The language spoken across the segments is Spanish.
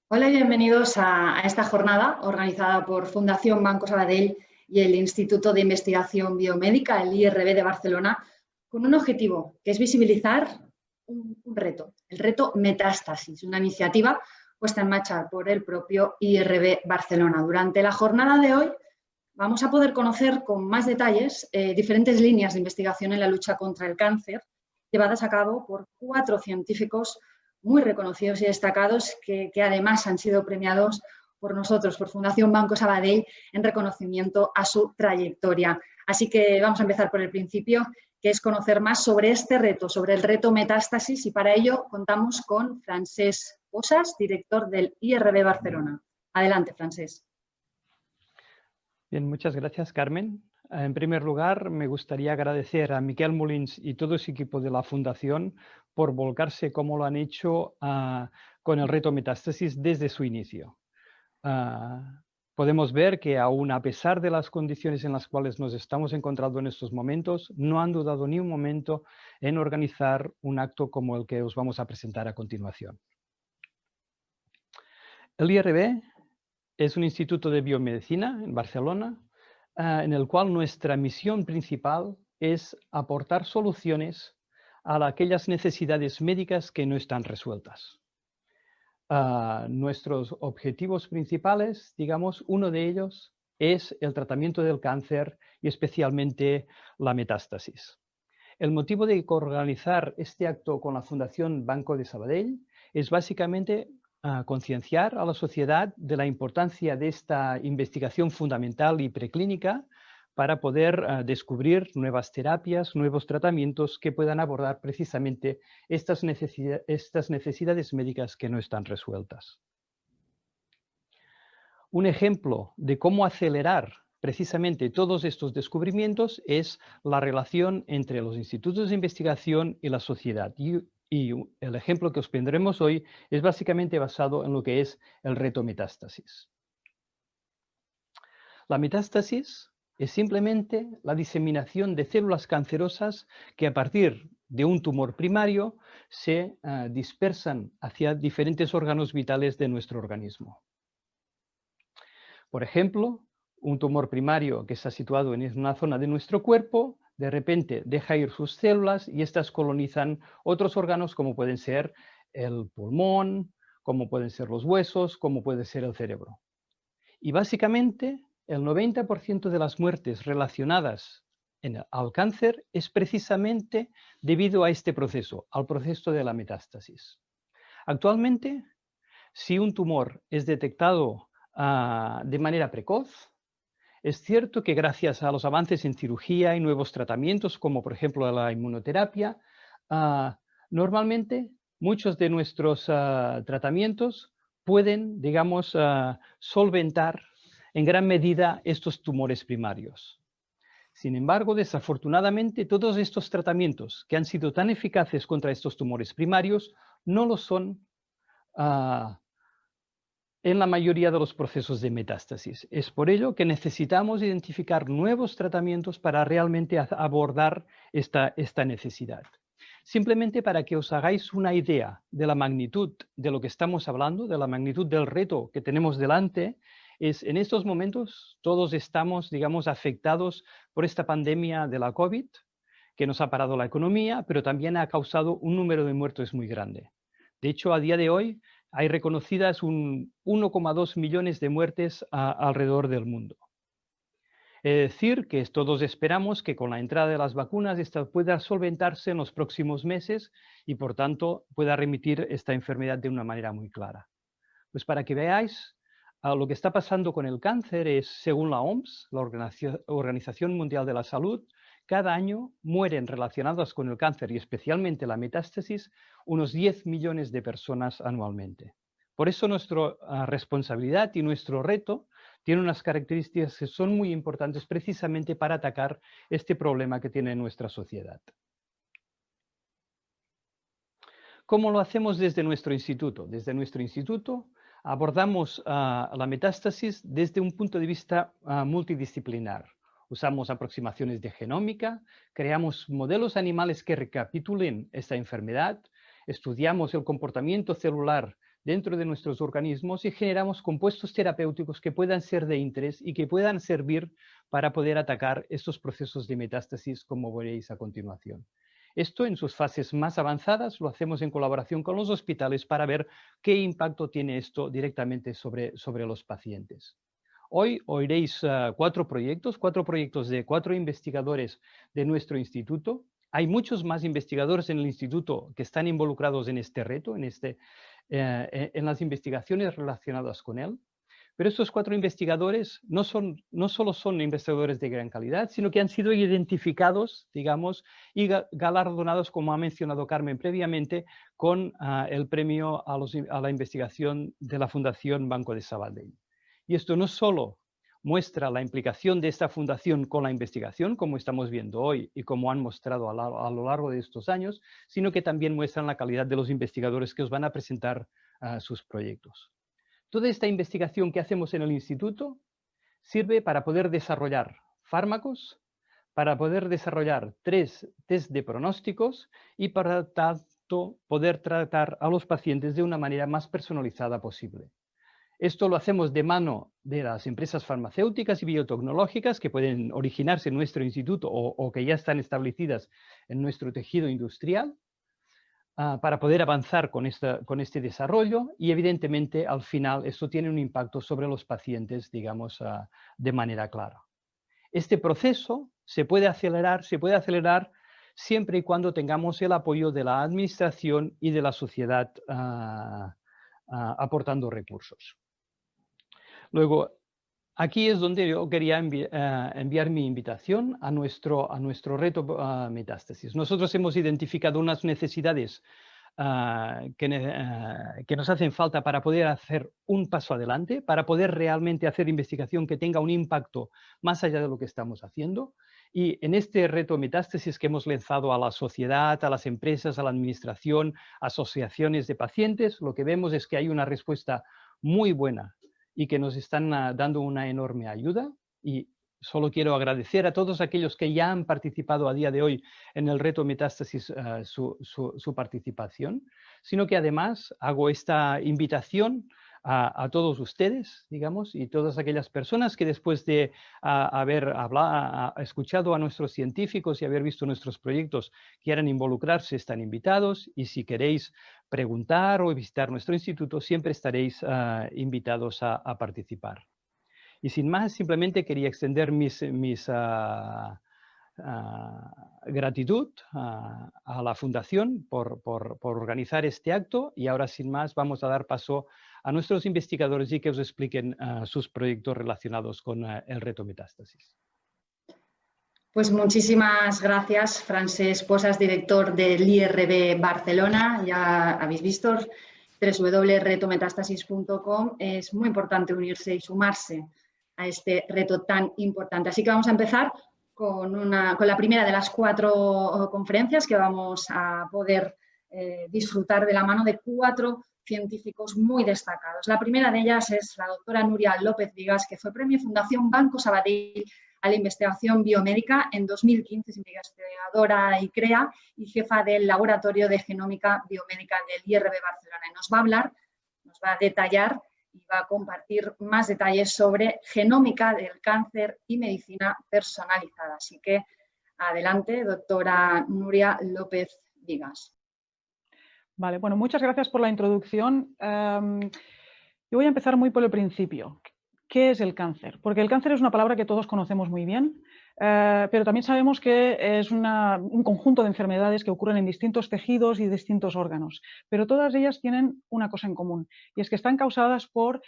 Hola y bienvenidos a esta jornada organizada por Fundación Banco Sabadell y el Instituto de Investigación Biomédica, el IRB de Barcelona, con un objetivo que es visibilizar un reto, el reto Metástasis, una iniciativa puesta en marcha por el propio IRB Barcelona. Durante la jornada de hoy vamos a poder conocer con más detalles diferentes líneas de investigación en la lucha contra el cáncer llevadas a cabo por 4 científicos muy reconocidos y destacados que además han sido premiados por nosotros, por Fundación Banco Sabadell, en reconocimiento a su trayectoria. Así que vamos a empezar por el principio, que es conocer más sobre este reto, sobre el reto Metástasis, y para ello contamos con Francesc Posas, director del IRB Barcelona. Adelante, Francesc. Bien, muchas gracias, Carmen. En primer lugar, me gustaría agradecer a Miquel Molins y todo su equipo de la Fundación por volcarse como lo han hecho con el reto Metástasis desde su inicio. Podemos ver que aún a pesar de las condiciones en las cuales nos estamos encontrando en estos momentos, no han dudado ni un momento en organizar un acto como el que os vamos a presentar a continuación. El IRB es un instituto de biomedicina en Barcelona, en el cual nuestra misión principal es aportar soluciones a aquellas necesidades médicas que no están resueltas. Nuestros objetivos principales, digamos, uno de ellos es el tratamiento del cáncer y especialmente la metástasis. El motivo de organizar este acto con la Fundación Banco de Sabadell es básicamente concienciar a la sociedad de la importancia de esta investigación fundamental y preclínica para poder descubrir nuevas terapias, nuevos tratamientos que puedan abordar precisamente estas necesidades médicas que no están resueltas. Un ejemplo de cómo acelerar precisamente todos estos descubrimientos es la relación entre los institutos de investigación y la sociedad. Y el ejemplo que os pondremos hoy es básicamente basado en lo que es el reto Metástasis. La metástasis es simplemente la diseminación de células cancerosas que a partir de un tumor primario se dispersan hacia diferentes órganos vitales de nuestro organismo. Por ejemplo, un tumor primario que está situado en una zona de nuestro cuerpo, de repente deja ir sus células y estas colonizan otros órganos como pueden ser el pulmón, como pueden ser los huesos, como puede ser el cerebro. Y básicamente el 90% de las muertes relacionadas al cáncer es precisamente debido a este proceso, al proceso de la metástasis. Actualmente, si un tumor es detectado de manera precoz, es cierto que gracias a los avances en cirugía y nuevos tratamientos, como por ejemplo la inmunoterapia, normalmente muchos de nuestros tratamientos pueden, digamos, solventar en gran medida estos tumores primarios. Sin embargo, desafortunadamente, todos estos tratamientos que han sido tan eficaces contra estos tumores primarios no lo son en la mayoría de los procesos de metástasis. Es por ello que necesitamos identificar nuevos tratamientos para realmente abordar esta necesidad. Simplemente para que os hagáis una idea de la magnitud de lo que estamos hablando, de la magnitud del reto que tenemos delante, en estos momentos todos estamos, digamos, afectados por esta pandemia de la COVID, que nos ha parado la economía, pero también ha causado un número de muertos muy grande. De hecho, a día de hoy hay reconocidas 1,2 millones de muertes alrededor del mundo. Es decir, que todos esperamos que con la entrada de las vacunas esta pueda solventarse en los próximos meses y, por tanto, pueda remitir esta enfermedad de una manera muy clara. Pues para que veáis, lo que está pasando con el cáncer es, según la OMS, la Organización Mundial de la Salud, cada año mueren relacionadas con el cáncer y especialmente la metástasis unos 10 millones de personas anualmente. Por eso nuestra responsabilidad y nuestro reto tiene unas características que son muy importantes precisamente para atacar este problema que tiene nuestra sociedad. ¿Cómo lo hacemos desde nuestro instituto? Desde nuestro instituto abordamos la metástasis desde un punto de vista multidisciplinar. Usamos aproximaciones de genómica, creamos modelos animales que recapitulen esta enfermedad, estudiamos el comportamiento celular dentro de nuestros organismos y generamos compuestos terapéuticos que puedan ser de interés y que puedan servir para poder atacar estos procesos de metástasis, como veréis a continuación. Esto en sus fases más avanzadas lo hacemos en colaboración con los hospitales para ver qué impacto tiene esto directamente sobre los pacientes. Hoy oiréis cuatro proyectos de 4 investigadores de nuestro instituto. Hay muchos más investigadores en el instituto que están involucrados en este reto, en las investigaciones relacionadas con él. Pero estos 4 investigadores no solo son investigadores de gran calidad, sino que han sido identificados, digamos, y galardonados, como ha mencionado Carmen previamente, con el premio a la investigación de la Fundación Banco de Sabadell. Y esto no solo muestra la implicación de esta fundación con la investigación, como estamos viendo hoy y como han mostrado a lo largo de estos años, sino que también muestran la calidad de los investigadores que os van a presentar sus proyectos. Toda esta investigación que hacemos en el instituto sirve para poder desarrollar fármacos, para poder desarrollar test de pronósticos y para tanto poder tratar a los pacientes de una manera más personalizada posible. Esto lo hacemos de mano de las empresas farmacéuticas y biotecnológicas que pueden originarse en nuestro instituto o que ya están establecidas en nuestro tejido industrial, para poder avanzar con este desarrollo y evidentemente al final esto tiene un impacto sobre los pacientes, digamos, de manera clara. Este proceso se puede acelerar siempre y cuando tengamos el apoyo de la administración y de la sociedad aportando recursos. Luego, aquí es donde yo quería enviar mi invitación a nuestro reto metástasis. Nosotros hemos identificado unas necesidades que nos hacen falta para poder hacer un paso adelante, para poder realmente hacer investigación que tenga un impacto más allá de lo que estamos haciendo. Y en este reto metástasis que hemos lanzado a la sociedad, a las empresas, a la administración, asociaciones de pacientes, lo que vemos es que hay una respuesta muy buena y que nos están dando una enorme ayuda. Y solo quiero agradecer a todos aquellos que ya han participado a día de hoy en el reto metástasis su participación, sino que además hago esta invitación a todos ustedes, digamos, y todas aquellas personas que después de haber escuchado a nuestros científicos y haber visto nuestros proyectos quieran involucrarse, están invitados, y si queréis preguntar o visitar nuestro instituto, siempre estaréis invitados a participar. Y sin más, simplemente quería extender mis gratitud a la Fundación por organizar este acto, y ahora sin más vamos a dar paso a nuestros investigadores y que os expliquen sus proyectos relacionados con el reto metástasis. Pues muchísimas gracias, Francesc Posas, director del IRB Barcelona. Ya habéis visto, www.retometástasis.com. Es muy importante unirse y sumarse a este reto tan importante. Así que vamos a empezar con la primera de las 4 conferencias que vamos a poder disfrutar de la mano de 4 científicos muy destacados. La primera de ellas es la doctora Núria López Vigas, que fue premio Fundación Banco Sabadell a la investigación biomédica en 2015, es investigadora y CREA y jefa del Laboratorio de Genómica Biomédica del IRB Barcelona. Y nos va a hablar, nos va a detallar y va a compartir más detalles sobre genómica del cáncer y medicina personalizada. Así que adelante, doctora Núria López Vigas. Vale, bueno, muchas gracias por la introducción. Yo voy a empezar muy por el principio. ¿Qué es el cáncer? Porque el cáncer es una palabra que todos conocemos muy bien, pero también sabemos que es un conjunto de enfermedades que ocurren en distintos tejidos y distintos órganos, pero todas ellas tienen una cosa en común, y es que están causadas por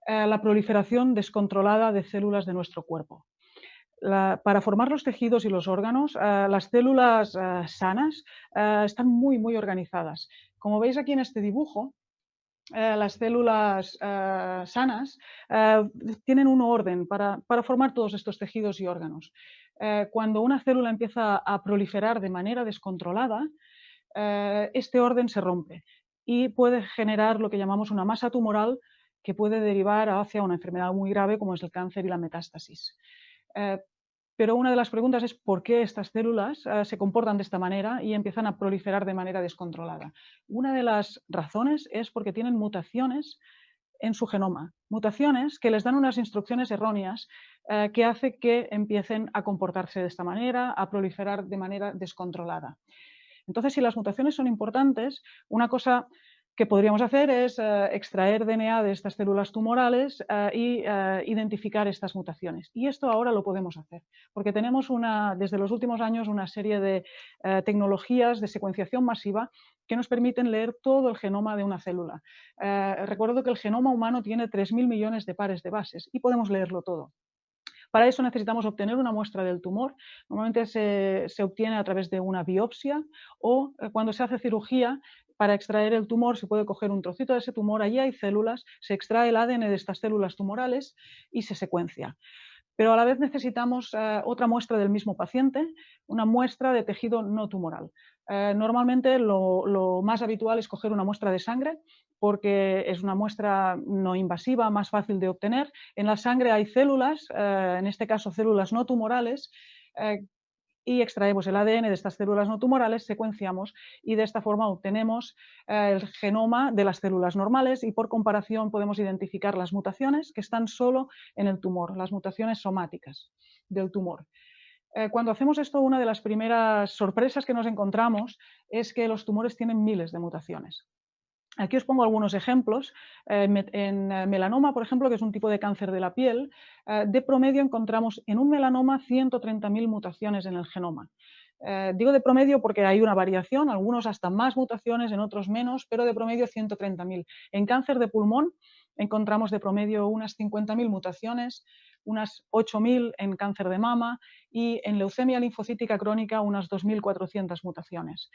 la proliferación descontrolada de células de nuestro cuerpo. Para formar los tejidos y los órganos, las células sanas están muy organizadas. Como veis aquí en este dibujo, las células sanas tienen un orden para formar todos estos tejidos y órganos. Cuando una célula empieza a proliferar de manera descontrolada, este orden se rompe y puede generar lo que llamamos una masa tumoral que puede derivar hacia una enfermedad muy grave como es el cáncer y la metástasis. pero una de las preguntas es por qué estas células se comportan de esta manera y empiezan a proliferar de manera descontrolada. Una de las razones es porque tienen mutaciones en su genoma, mutaciones que les dan unas instrucciones erróneas que hace que empiecen a comportarse de esta manera, a proliferar de manera descontrolada. Entonces, si las mutaciones son importantes, una cosa que podríamos hacer es extraer DNA de estas células tumorales y identificar estas mutaciones. Y esto ahora lo podemos hacer, porque tenemos desde los últimos años una serie de tecnologías de secuenciación masiva que nos permiten leer todo el genoma de una célula. Recuerdo que el genoma humano tiene 3.000 millones de pares de bases y podemos leerlo todo. Para eso necesitamos obtener una muestra del tumor. Normalmente se obtiene a través de una biopsia o cuando se hace cirugía, para extraer el tumor se puede coger un trocito de ese tumor, allí hay células, se extrae el ADN de estas células tumorales y se secuencia. Pero a la vez necesitamos otra muestra del mismo paciente, una muestra de tejido no tumoral. Normalmente lo más habitual es coger una muestra de sangre porque es una muestra no invasiva, más fácil de obtener. En la sangre hay células, en este caso células no tumorales, y extraemos el ADN de estas células no tumorales, secuenciamos y de esta forma obtenemos el genoma de las células normales y por comparación podemos identificar las mutaciones que están solo en el tumor, las mutaciones somáticas del tumor. Cuando hacemos esto, una de las primeras sorpresas que nos encontramos es que los tumores tienen miles de mutaciones. Aquí os pongo algunos ejemplos. En melanoma, por ejemplo, que es un tipo de cáncer de la piel, de promedio encontramos en un melanoma 130.000 mutaciones en el genoma. Digo de promedio porque hay una variación, algunos hasta más mutaciones, en otros menos, pero de promedio 130.000. En cáncer de pulmón encontramos de promedio unas 50.000 mutaciones, unas 8.000 en cáncer de mama y en leucemia linfocítica crónica unas 2.400 mutaciones.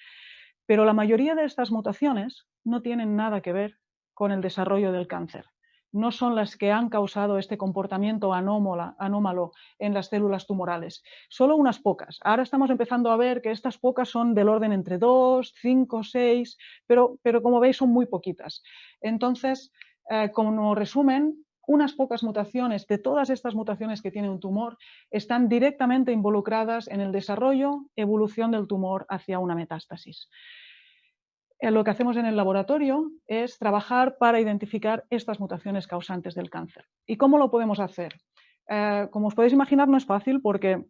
Pero la mayoría de estas mutaciones no tienen nada que ver con el desarrollo del cáncer. No son las que han causado este comportamiento anómalo en las células tumorales. Solo unas pocas. Ahora estamos empezando a ver que estas pocas son del orden entre 2, 5, 6, pero como veis son muy poquitas. Entonces, como resumen, unas pocas mutaciones de todas estas mutaciones que tiene un tumor están directamente involucradas en el desarrollo, evolución del tumor hacia una metástasis. Lo que hacemos en el laboratorio es trabajar para identificar estas mutaciones causantes del cáncer. ¿Y cómo lo podemos hacer? Como os podéis imaginar, no es fácil porque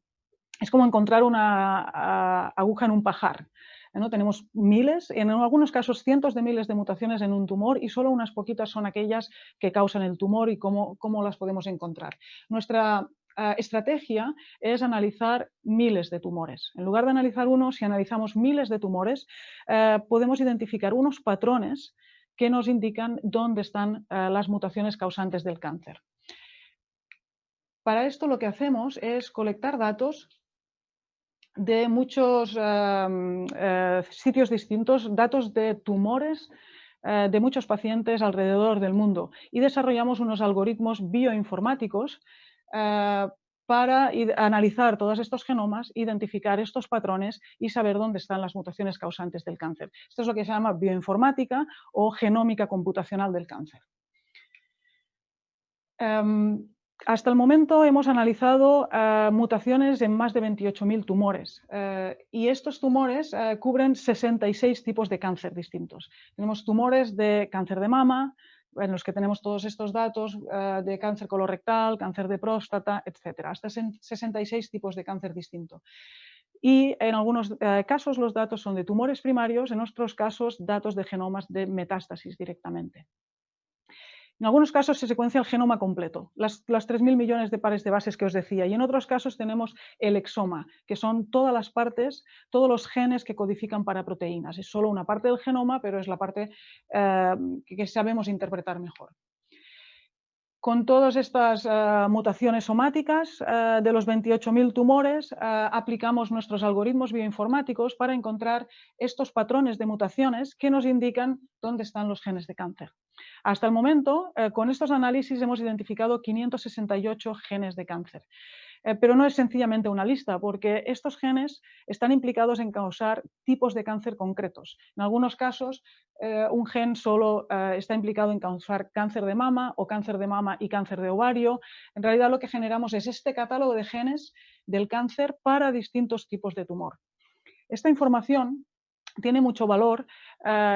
es como encontrar una aguja en un pajar. ¿No? Tenemos miles, en algunos casos cientos de miles de mutaciones en un tumor y solo unas poquitas son aquellas que causan el tumor y cómo las podemos encontrar. Nuestra estrategia es analizar miles de tumores. En lugar de analizar uno, si analizamos miles de tumores, podemos identificar unos patrones que nos indican dónde están las mutaciones causantes del cáncer. Para esto lo que hacemos es colectar datos de muchos sitios distintos, datos de tumores de muchos pacientes alrededor del mundo y desarrollamos unos algoritmos bioinformáticos para analizar todos estos genomas, identificar estos patrones y saber dónde están las mutaciones causantes del cáncer. Esto es lo que se llama bioinformática o genómica computacional del cáncer. Hasta el momento hemos analizado mutaciones en más de 28.000 tumores y estos tumores cubren 66 tipos de cáncer distintos. Tenemos tumores de cáncer de mama, en los que tenemos todos estos datos de cáncer colorectal, cáncer de próstata, etc. Hasta 66 tipos de cáncer distinto. Y en algunos casos los datos son de tumores primarios, en otros casos datos de genomas de metástasis directamente. En algunos casos se secuencia el genoma completo, las 3.000 millones de pares de bases que os decía, y en otros casos tenemos el exoma, que son todas las partes, todos los genes que codifican para proteínas. Es solo una parte del genoma, pero es la parte que sabemos interpretar mejor. Con todas estas mutaciones somáticas de los 28.000 tumores, aplicamos nuestros algoritmos bioinformáticos para encontrar estos patrones de mutaciones que nos indican dónde están los genes de cáncer. Hasta el momento, con estos análisis hemos identificado 568 genes de cáncer. Pero no es sencillamente una lista, porque estos genes están implicados en causar tipos de cáncer concretos. En algunos casos, un gen solo está implicado en causar cáncer de mama o cáncer de mama y cáncer de ovario. En realidad lo que generamos es este catálogo de genes del cáncer para distintos tipos de tumor. Esta información tiene mucho valor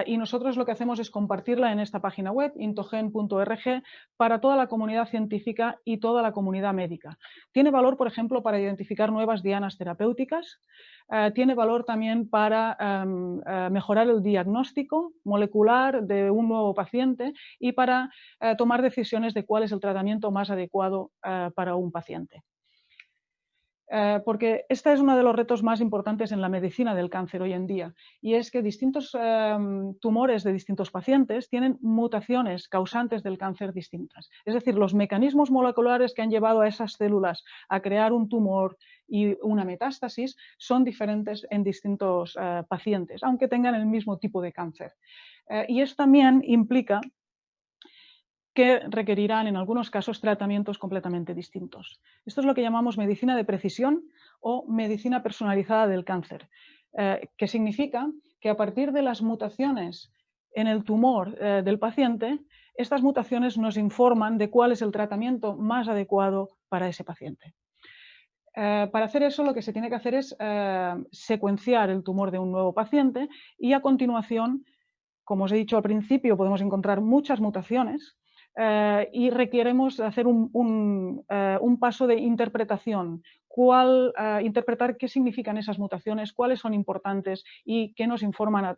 y nosotros lo que hacemos es compartirla en esta página web, intogen.org, para toda la comunidad científica y toda la comunidad médica. Tiene valor, por ejemplo, para identificar nuevas dianas terapéuticas, tiene valor también para mejorar el diagnóstico molecular de un nuevo paciente y para tomar decisiones de cuál es el tratamiento más adecuado para un paciente. Porque este es uno de los retos más importantes en la medicina del cáncer hoy en día, y es que distintos tumores de distintos pacientes tienen mutaciones causantes del cáncer distintas. Es decir, los mecanismos moleculares que han llevado a esas células a crear un tumor y una metástasis son diferentes en distintos pacientes, aunque tengan el mismo tipo de cáncer. Y esto también implica que requerirán en algunos casos tratamientos completamente distintos. Esto es lo que llamamos medicina de precisión o medicina personalizada del cáncer, que significa que a partir de las mutaciones en el tumor del paciente, estas mutaciones nos informan de cuál es el tratamiento más adecuado para ese paciente. Para hacer eso lo que se tiene que hacer es secuenciar el tumor de un nuevo paciente y a continuación, como os he dicho al principio, podemos encontrar muchas mutaciones y requeriremos hacer un paso de interpretación, interpretar qué significan esas mutaciones, cuáles son importantes y qué nos informan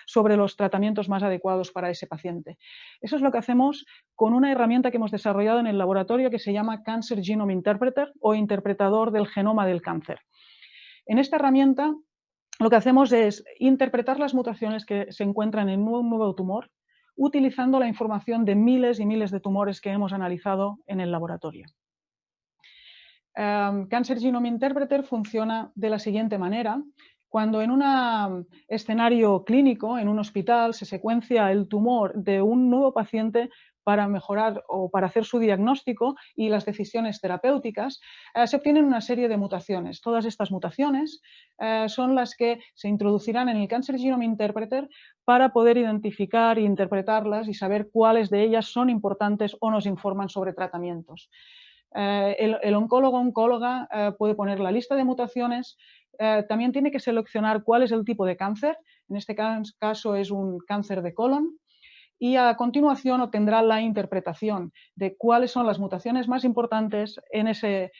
sobre los tratamientos más adecuados para ese paciente. Eso es lo que hacemos con una herramienta que hemos desarrollado en el laboratorio que se llama Cancer Genome Interpreter o interpretador del genoma del cáncer. En esta herramienta lo que hacemos es interpretar las mutaciones que se encuentran en un nuevo tumor, utilizando la información de miles y miles de tumores que hemos analizado en el laboratorio. Cancer Genome Interpreter funciona de la siguiente manera. Cuando en un escenario clínico, en un hospital, se secuencia el tumor de un nuevo paciente para mejorar o para hacer su diagnóstico y las decisiones terapéuticas, se obtienen una serie de mutaciones. Todas estas mutaciones son las que se introducirán en el Cancer Genome Interpreter para poder identificar e interpretarlas y saber cuáles de ellas son importantes o nos informan sobre tratamientos. El oncólogo o oncóloga puede poner la lista de mutaciones, también tiene que seleccionar cuál es el tipo de cáncer, en este caso es un cáncer de colon, y a continuación obtendrá la interpretación de cuáles son las mutaciones más importantes en ese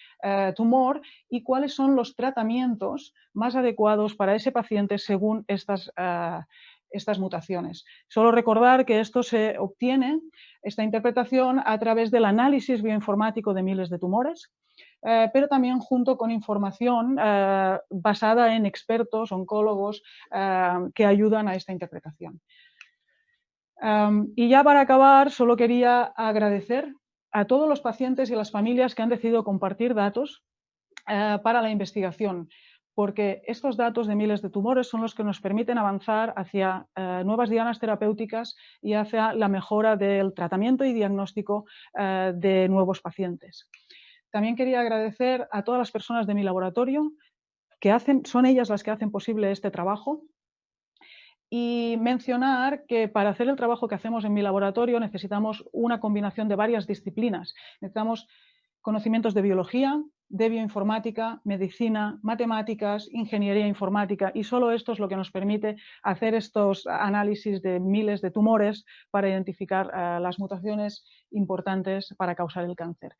tumor y cuáles son los tratamientos más adecuados para ese paciente según estas mutaciones. Solo recordar que esto se obtiene, esta interpretación, a través del análisis bioinformático de miles de tumores, pero también junto con información basada en expertos, oncólogos, que ayudan a esta interpretación. Y ya para acabar, solo quería agradecer a todos los pacientes y las familias que han decidido compartir datos para la investigación, porque estos datos de miles de tumores son los que nos permiten avanzar hacia nuevas dianas terapéuticas y hacia la mejora del tratamiento y diagnóstico de nuevos pacientes. También quería agradecer a todas las personas de mi laboratorio, son ellas las que hacen posible este trabajo, y mencionar que para hacer el trabajo que hacemos en mi laboratorio necesitamos una combinación de varias disciplinas. Necesitamos conocimientos de biología, de bioinformática, medicina, matemáticas, ingeniería informática, y solo esto es lo que nos permite hacer estos análisis de miles de tumores para identificar las mutaciones importantes para causar el cáncer.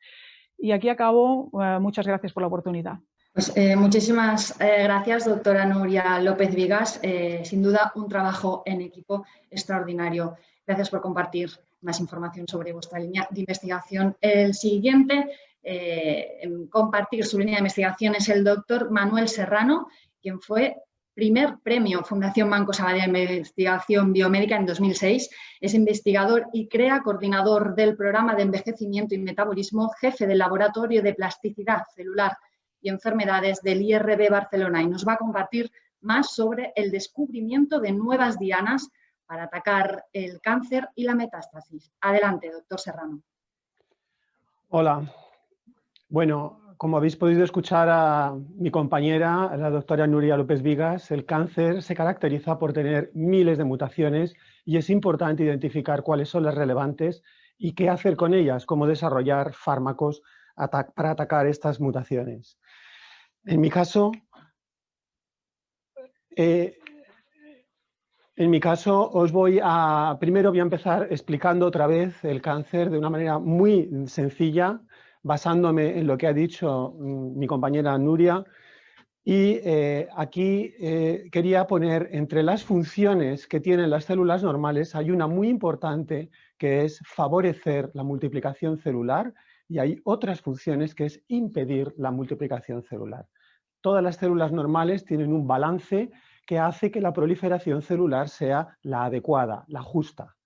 Y aquí acabo. Muchas gracias por la oportunidad. Pues muchísimas gracias, doctora Nuria López Vigas. Sin duda, un trabajo en equipo extraordinario. Gracias por compartir más información sobre vuestra línea de investigación. El siguiente en compartir su línea de investigación es el doctor Manuel Serrano, quien fue primer premio Fundación Banco Sabadell de Investigación Biomédica en 2006. Es investigador y coordinador del programa de envejecimiento y metabolismo, jefe del laboratorio de plasticidad celular y enfermedades del IRB Barcelona, y nos va a compartir más sobre el descubrimiento de nuevas dianas para atacar el cáncer y la metástasis. Adelante, doctor Serrano. Hola. Bueno, como habéis podido escuchar a mi compañera, la doctora Nuria López Vigas, el cáncer se caracteriza por tener miles de mutaciones y es importante identificar cuáles son las relevantes y qué hacer con ellas, cómo desarrollar fármacos para atacar estas mutaciones. En mi caso, primero voy a empezar explicando otra vez el cáncer de una manera muy sencilla, basándome en lo que ha dicho mi compañera Nuria. Y aquí quería poner entre las funciones que tienen las células normales, hay una muy importante que es favorecer la multiplicación celular y hay otras funciones que es impedir la multiplicación celular. Todas las células normales tienen un balance que hace que la proliferación celular sea la adecuada, la justa.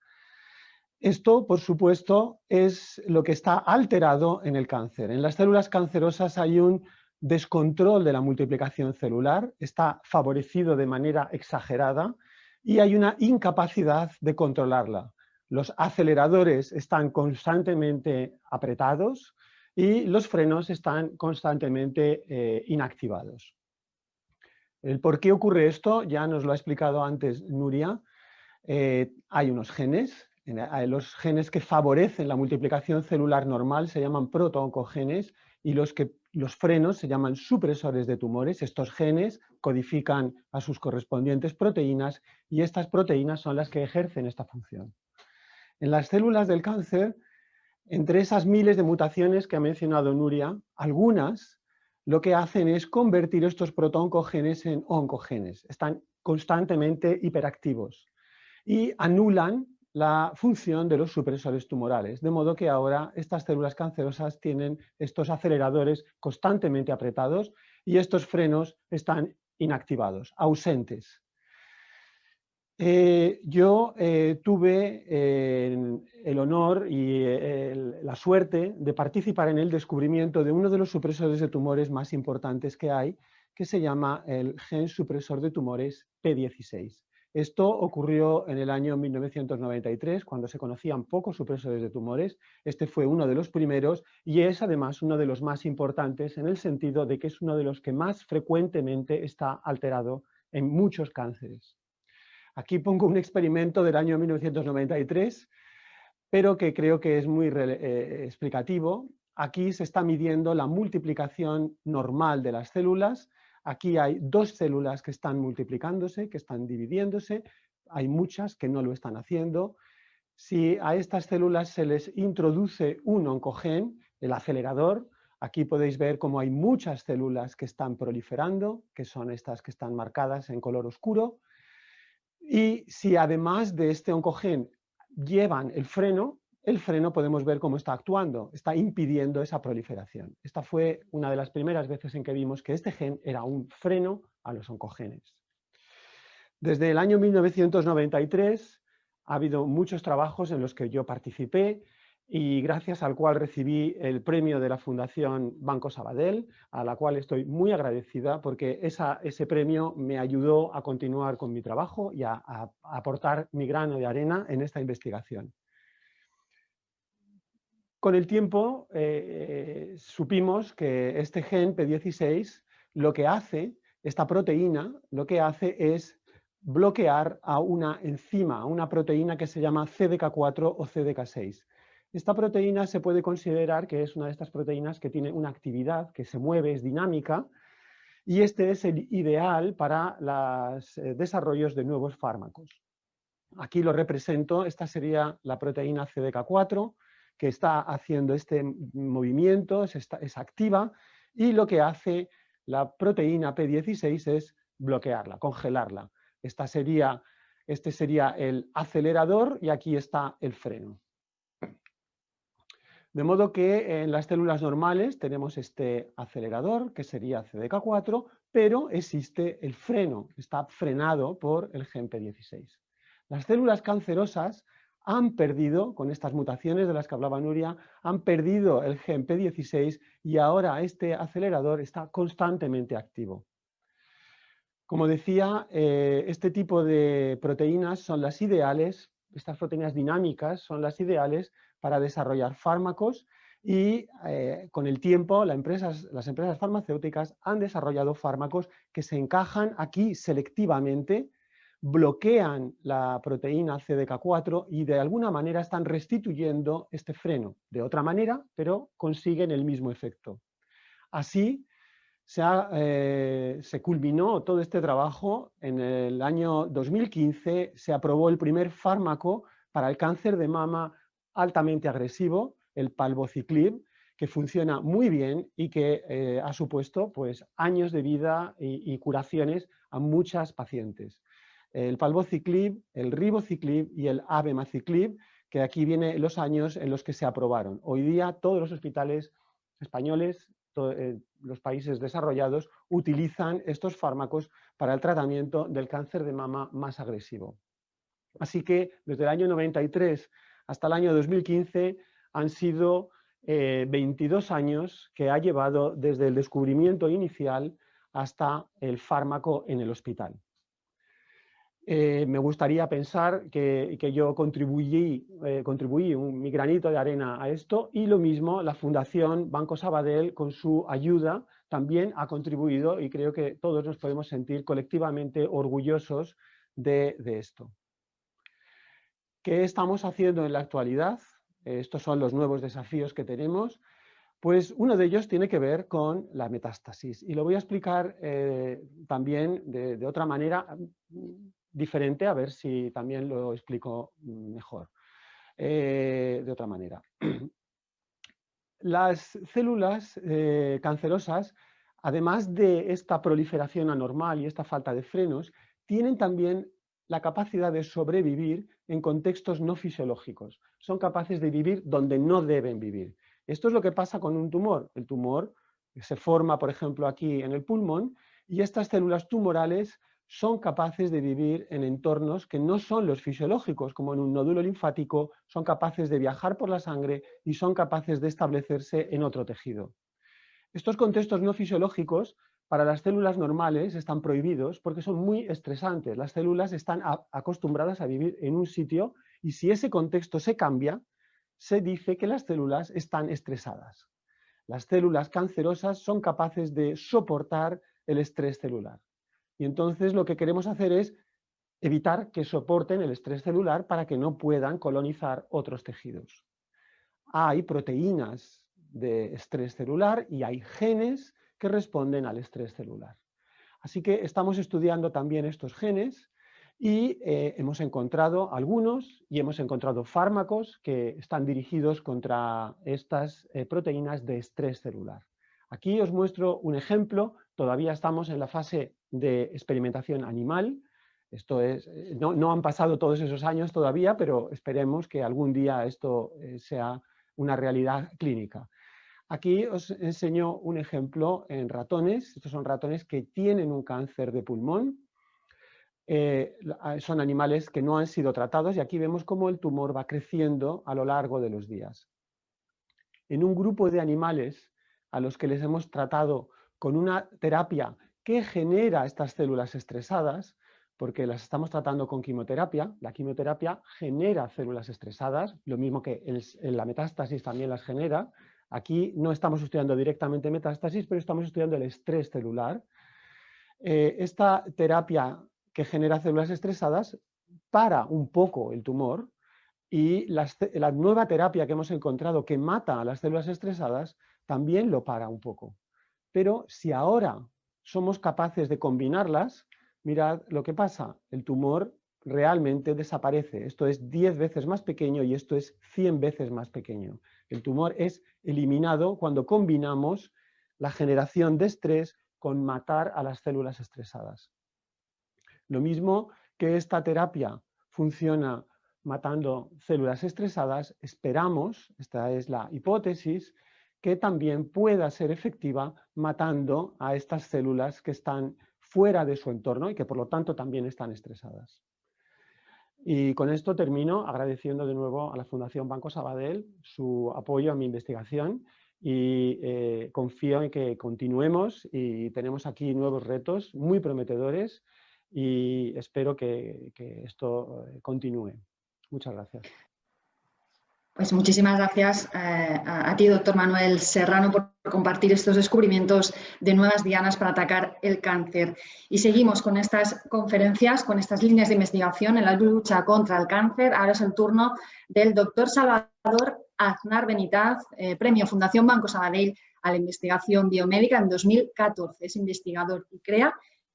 Esto, por supuesto, es lo que está alterado en el cáncer. En las células cancerosas hay un descontrol de la multiplicación celular, está favorecido de manera exagerada y hay una incapacidad de controlarla. Los aceleradores están constantemente apretados y los frenos están constantemente inactivados. El por qué ocurre esto ya nos lo ha explicado antes Nuria. Hay unos genes. Los genes que favorecen la multiplicación celular normal se llaman protooncogenes y los frenos se llaman supresores de tumores. Estos genes codifican a sus correspondientes proteínas y estas proteínas son las que ejercen esta función. En las células del cáncer, entre esas miles de mutaciones que ha mencionado Nuria, algunas lo que hacen es convertir estos protooncogenes en oncogenes. Están constantemente hiperactivos y anulan la función de los supresores tumorales, de modo que ahora estas células cancerosas tienen estos aceleradores constantemente apretados y estos frenos están inactivados, ausentes. Yo tuve el honor y la suerte de participar en el descubrimiento de uno de los supresores de tumores más importantes que hay, que se llama el gen supresor de tumores P16. Esto ocurrió en el año 1993, cuando se conocían pocos supresores de tumores. Este fue uno de los primeros y es además uno de los más importantes en el sentido de que es uno de los que más frecuentemente está alterado en muchos cánceres. Aquí pongo un experimento del año 1993, pero que creo que es muy explicativo. Aquí se está midiendo la multiplicación normal de las células. Aquí hay dos células que están multiplicándose, que están dividiéndose. Hay muchas que no lo están haciendo. Si a estas células se les introduce un oncogen, el acelerador, aquí podéis ver cómo hay muchas células que están proliferando, que son estas que están marcadas en color oscuro. Y si además de este oncogen llevan el freno podemos ver cómo está actuando, está impidiendo esa proliferación. Esta fue una de las primeras veces en que vimos que este gen era un freno a los oncogenes. Desde el año 1993 ha habido muchos trabajos en los que yo participé y gracias al cual recibí el premio de la Fundación Banco Sabadell, a la cual estoy muy agradecida porque ese premio me ayudó a continuar con mi trabajo y a aportar mi grano de arena en esta investigación. Con el tiempo supimos que este gen P16 lo que hace, esta proteína, lo que hace es bloquear a una enzima, a una proteína que se llama CDK4 o CDK6. Esta proteína se puede considerar que es una de estas proteínas que tiene una actividad, que se mueve, es dinámica, y este es el ideal para los desarrollos de nuevos fármacos. Aquí lo represento, esta sería la proteína CDK4, que está haciendo este movimiento, es activa, y lo que hace la proteína P16 es bloquearla, congelarla. Este sería el acelerador y aquí está el freno. De modo que en las células normales tenemos este acelerador, que sería CDK4, pero existe el freno, está frenado por el gen P16. Las células cancerosas han perdido, con estas mutaciones de las que hablaba Nuria, han perdido el gen P16 y ahora este acelerador está constantemente activo. Como decía, este tipo de proteínas son las ideales, estas proteínas dinámicas son las ideales para desarrollar fármacos y con el tiempo las empresas farmacéuticas han desarrollado fármacos que se encajan aquí selectivamente, bloquean la proteína CDK4 y de alguna manera están restituyendo este freno. De otra manera, pero consiguen el mismo efecto. Así, se culminó todo este trabajo en el año 2015, se aprobó el primer fármaco para el cáncer de mama altamente agresivo, el palbociclib, que funciona muy bien y que ha supuesto pues, años de vida y curaciones a muchas pacientes. El palbociclib, el ribociclib y el abemaciclib, que aquí vienen los años en los que se aprobaron. Hoy día todos los hospitales españoles, los países desarrollados, utilizan estos fármacos para el tratamiento del cáncer de mama más agresivo. Así que desde el año 93 hasta el año 2015 han sido 22 años que ha llevado desde el descubrimiento inicial hasta el fármaco en el hospital. Me gustaría pensar que yo contribuí mi granito de arena a esto, y lo mismo la Fundación Banco Sabadell, con su ayuda, también ha contribuido, y creo que todos nos podemos sentir colectivamente orgullosos de esto. ¿Qué estamos haciendo en la actualidad? Estos son los nuevos desafíos que tenemos. Pues uno de ellos tiene que ver con la metástasis, y lo voy a explicar también de otra manera diferente, a ver si también lo explico mejor, de otra manera. Las células cancerosas, además de esta proliferación anormal y esta falta de frenos, tienen también la capacidad de sobrevivir en contextos no fisiológicos. Son capaces de vivir donde no deben vivir. Esto es lo que pasa con un tumor. El tumor se forma, por ejemplo, aquí en el pulmón, y estas células tumorales son capaces de vivir en entornos que no son los fisiológicos, como en un nódulo linfático, son capaces de viajar por la sangre y son capaces de establecerse en otro tejido. Estos contextos no fisiológicos para las células normales están prohibidos porque son muy estresantes. Las células están acostumbradas a vivir en un sitio, y si ese contexto se cambia, se dice que las células están estresadas. Las células cancerosas son capaces de soportar el estrés celular. Y entonces lo que queremos hacer es evitar que soporten el estrés celular para que no puedan colonizar otros tejidos. Hay proteínas de estrés celular y hay genes que responden al estrés celular. Así que estamos estudiando también estos genes y hemos encontrado algunos, y hemos encontrado fármacos que están dirigidos contra estas proteínas de estrés celular. Aquí os muestro un ejemplo. Todavía estamos en la fase de experimentación animal. Esto es, no han pasado todos esos años todavía, pero esperemos que algún día esto sea una realidad clínica. Aquí os enseño un ejemplo en ratones. Estos son ratones que tienen un cáncer de pulmón. Son animales que no han sido tratados, y aquí vemos cómo el tumor va creciendo a lo largo de los días. En un grupo de animales a los que les hemos tratado con una terapia que genera estas células estresadas, porque las estamos tratando con quimioterapia, la quimioterapia genera células estresadas, lo mismo que la metástasis también las genera. Aquí no estamos estudiando directamente metástasis, pero estamos estudiando el estrés celular. Esta terapia que genera células estresadas para un poco el tumor, y la nueva terapia que hemos encontrado que mata a las células estresadas también lo para un poco. Pero si ahora somos capaces de combinarlas, mirad lo que pasa. El tumor realmente desaparece. Esto es 10 veces más pequeño y esto es 100 veces más pequeño. El tumor es eliminado cuando combinamos la generación de estrés con matar a las células estresadas. Lo mismo que esta terapia funciona matando células estresadas, esperamos, esta es la hipótesis, que también pueda ser efectiva matando a estas células que están fuera de su entorno y que por lo tanto también están estresadas. Y con esto termino agradeciendo de nuevo a la Fundación Banco Sabadell su apoyo a mi investigación, y confío en que continuemos, y tenemos aquí nuevos retos muy prometedores, y espero que esto continúe. Muchas gracias. Pues muchísimas gracias a ti, doctor Manuel Serrano, por compartir estos descubrimientos de nuevas dianas para atacar el cáncer. Y seguimos con estas conferencias, con estas líneas de investigación en la lucha contra el cáncer. Ahora es el turno del doctor Salvador Aznar Benitaz, Premio Fundación Banco Sabadell a la investigación biomédica en 2014. Es investigador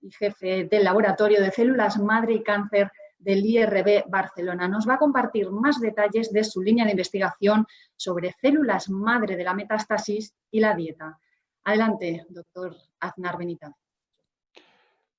y jefe del Laboratorio de Células Madre y Cáncer del IRB Barcelona. Nos va a compartir más detalles de su línea de investigación sobre células madre de la metástasis y la dieta. Adelante, doctor Aznar Benitaz.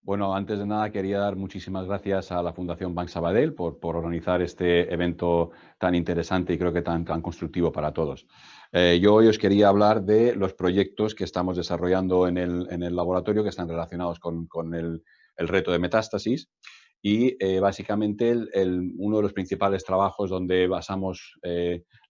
Bueno, antes de nada quería dar muchísimas gracias a la Fundación Banc Sabadell por organizar este evento tan interesante y creo que tan constructivo para todos. Yo hoy os quería hablar de los proyectos que estamos desarrollando en el laboratorio que están relacionados con el reto de metástasis y básicamente uno de los principales trabajos donde basamos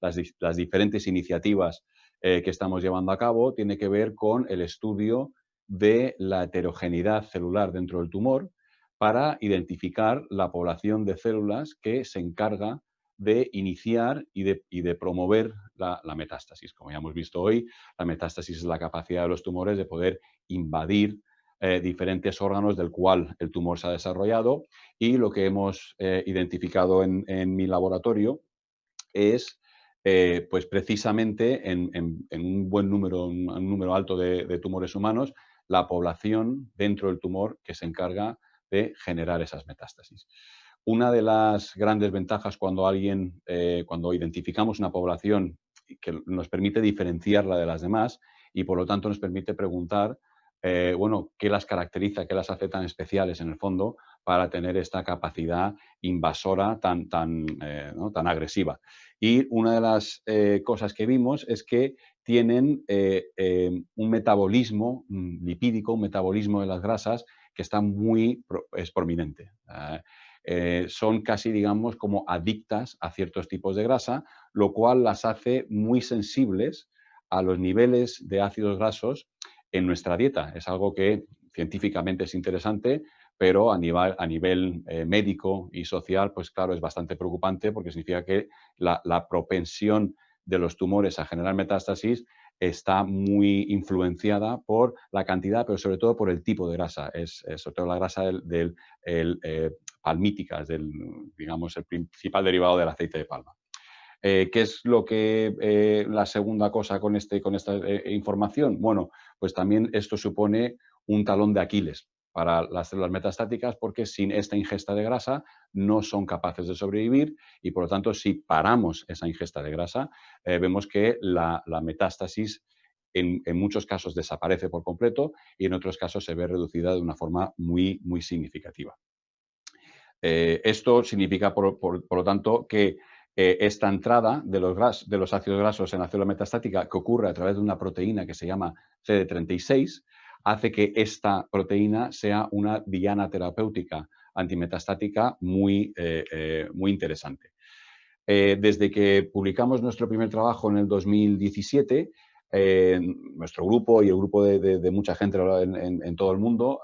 las diferentes iniciativas que estamos llevando a cabo tiene que ver con el estudio de la heterogeneidad celular dentro del tumor para identificar la población de células que se encarga de iniciar y de promover la metástasis. Como ya hemos visto hoy, la metástasis es la capacidad de los tumores de poder invadir diferentes órganos del cual el tumor se ha desarrollado y lo que hemos identificado en mi laboratorio es pues precisamente en un buen número, un número alto de tumores humanos, la población dentro del tumor que se encarga de generar esas metástasis. Una de las grandes ventajas cuando identificamos una población que nos permite diferenciarla de las demás y por lo tanto nos permite preguntar qué las caracteriza, qué las hace tan especiales en el fondo para tener esta capacidad invasora tan agresiva. Y una de las cosas que vimos es que tienen un metabolismo lipídico, un metabolismo de las grasas que está es prominente. Son casi, digamos, como adictas a ciertos tipos de grasa, lo cual las hace muy sensibles a los niveles de ácidos grasos en nuestra dieta. Es algo que científicamente es interesante, pero a nivel médico y social, pues claro, es bastante preocupante porque significa que la propensión de los tumores a generar metástasis está muy influenciada por la cantidad, pero sobre todo por el tipo de grasa. Es sobre todo la grasa palmítica, es digamos, el principal derivado del aceite de palma. ¿Qué es la segunda cosa con esta información? Bueno, pues también esto supone un talón de Aquiles para las células metastáticas porque sin esta ingesta de grasa no son capaces de sobrevivir y por lo tanto si paramos esa ingesta de grasa vemos que la metástasis en muchos casos desaparece por completo y en otros casos se ve reducida de una forma muy significativa. Esto significa por lo tanto que esta entrada de los ácidos grasos en la célula metastática que ocurre a través de una proteína que se llama CD36 hace que esta proteína sea una diana terapéutica antimetastática muy interesante. Desde que publicamos nuestro primer trabajo en el 2017, nuestro grupo y el grupo de mucha gente en todo el mundo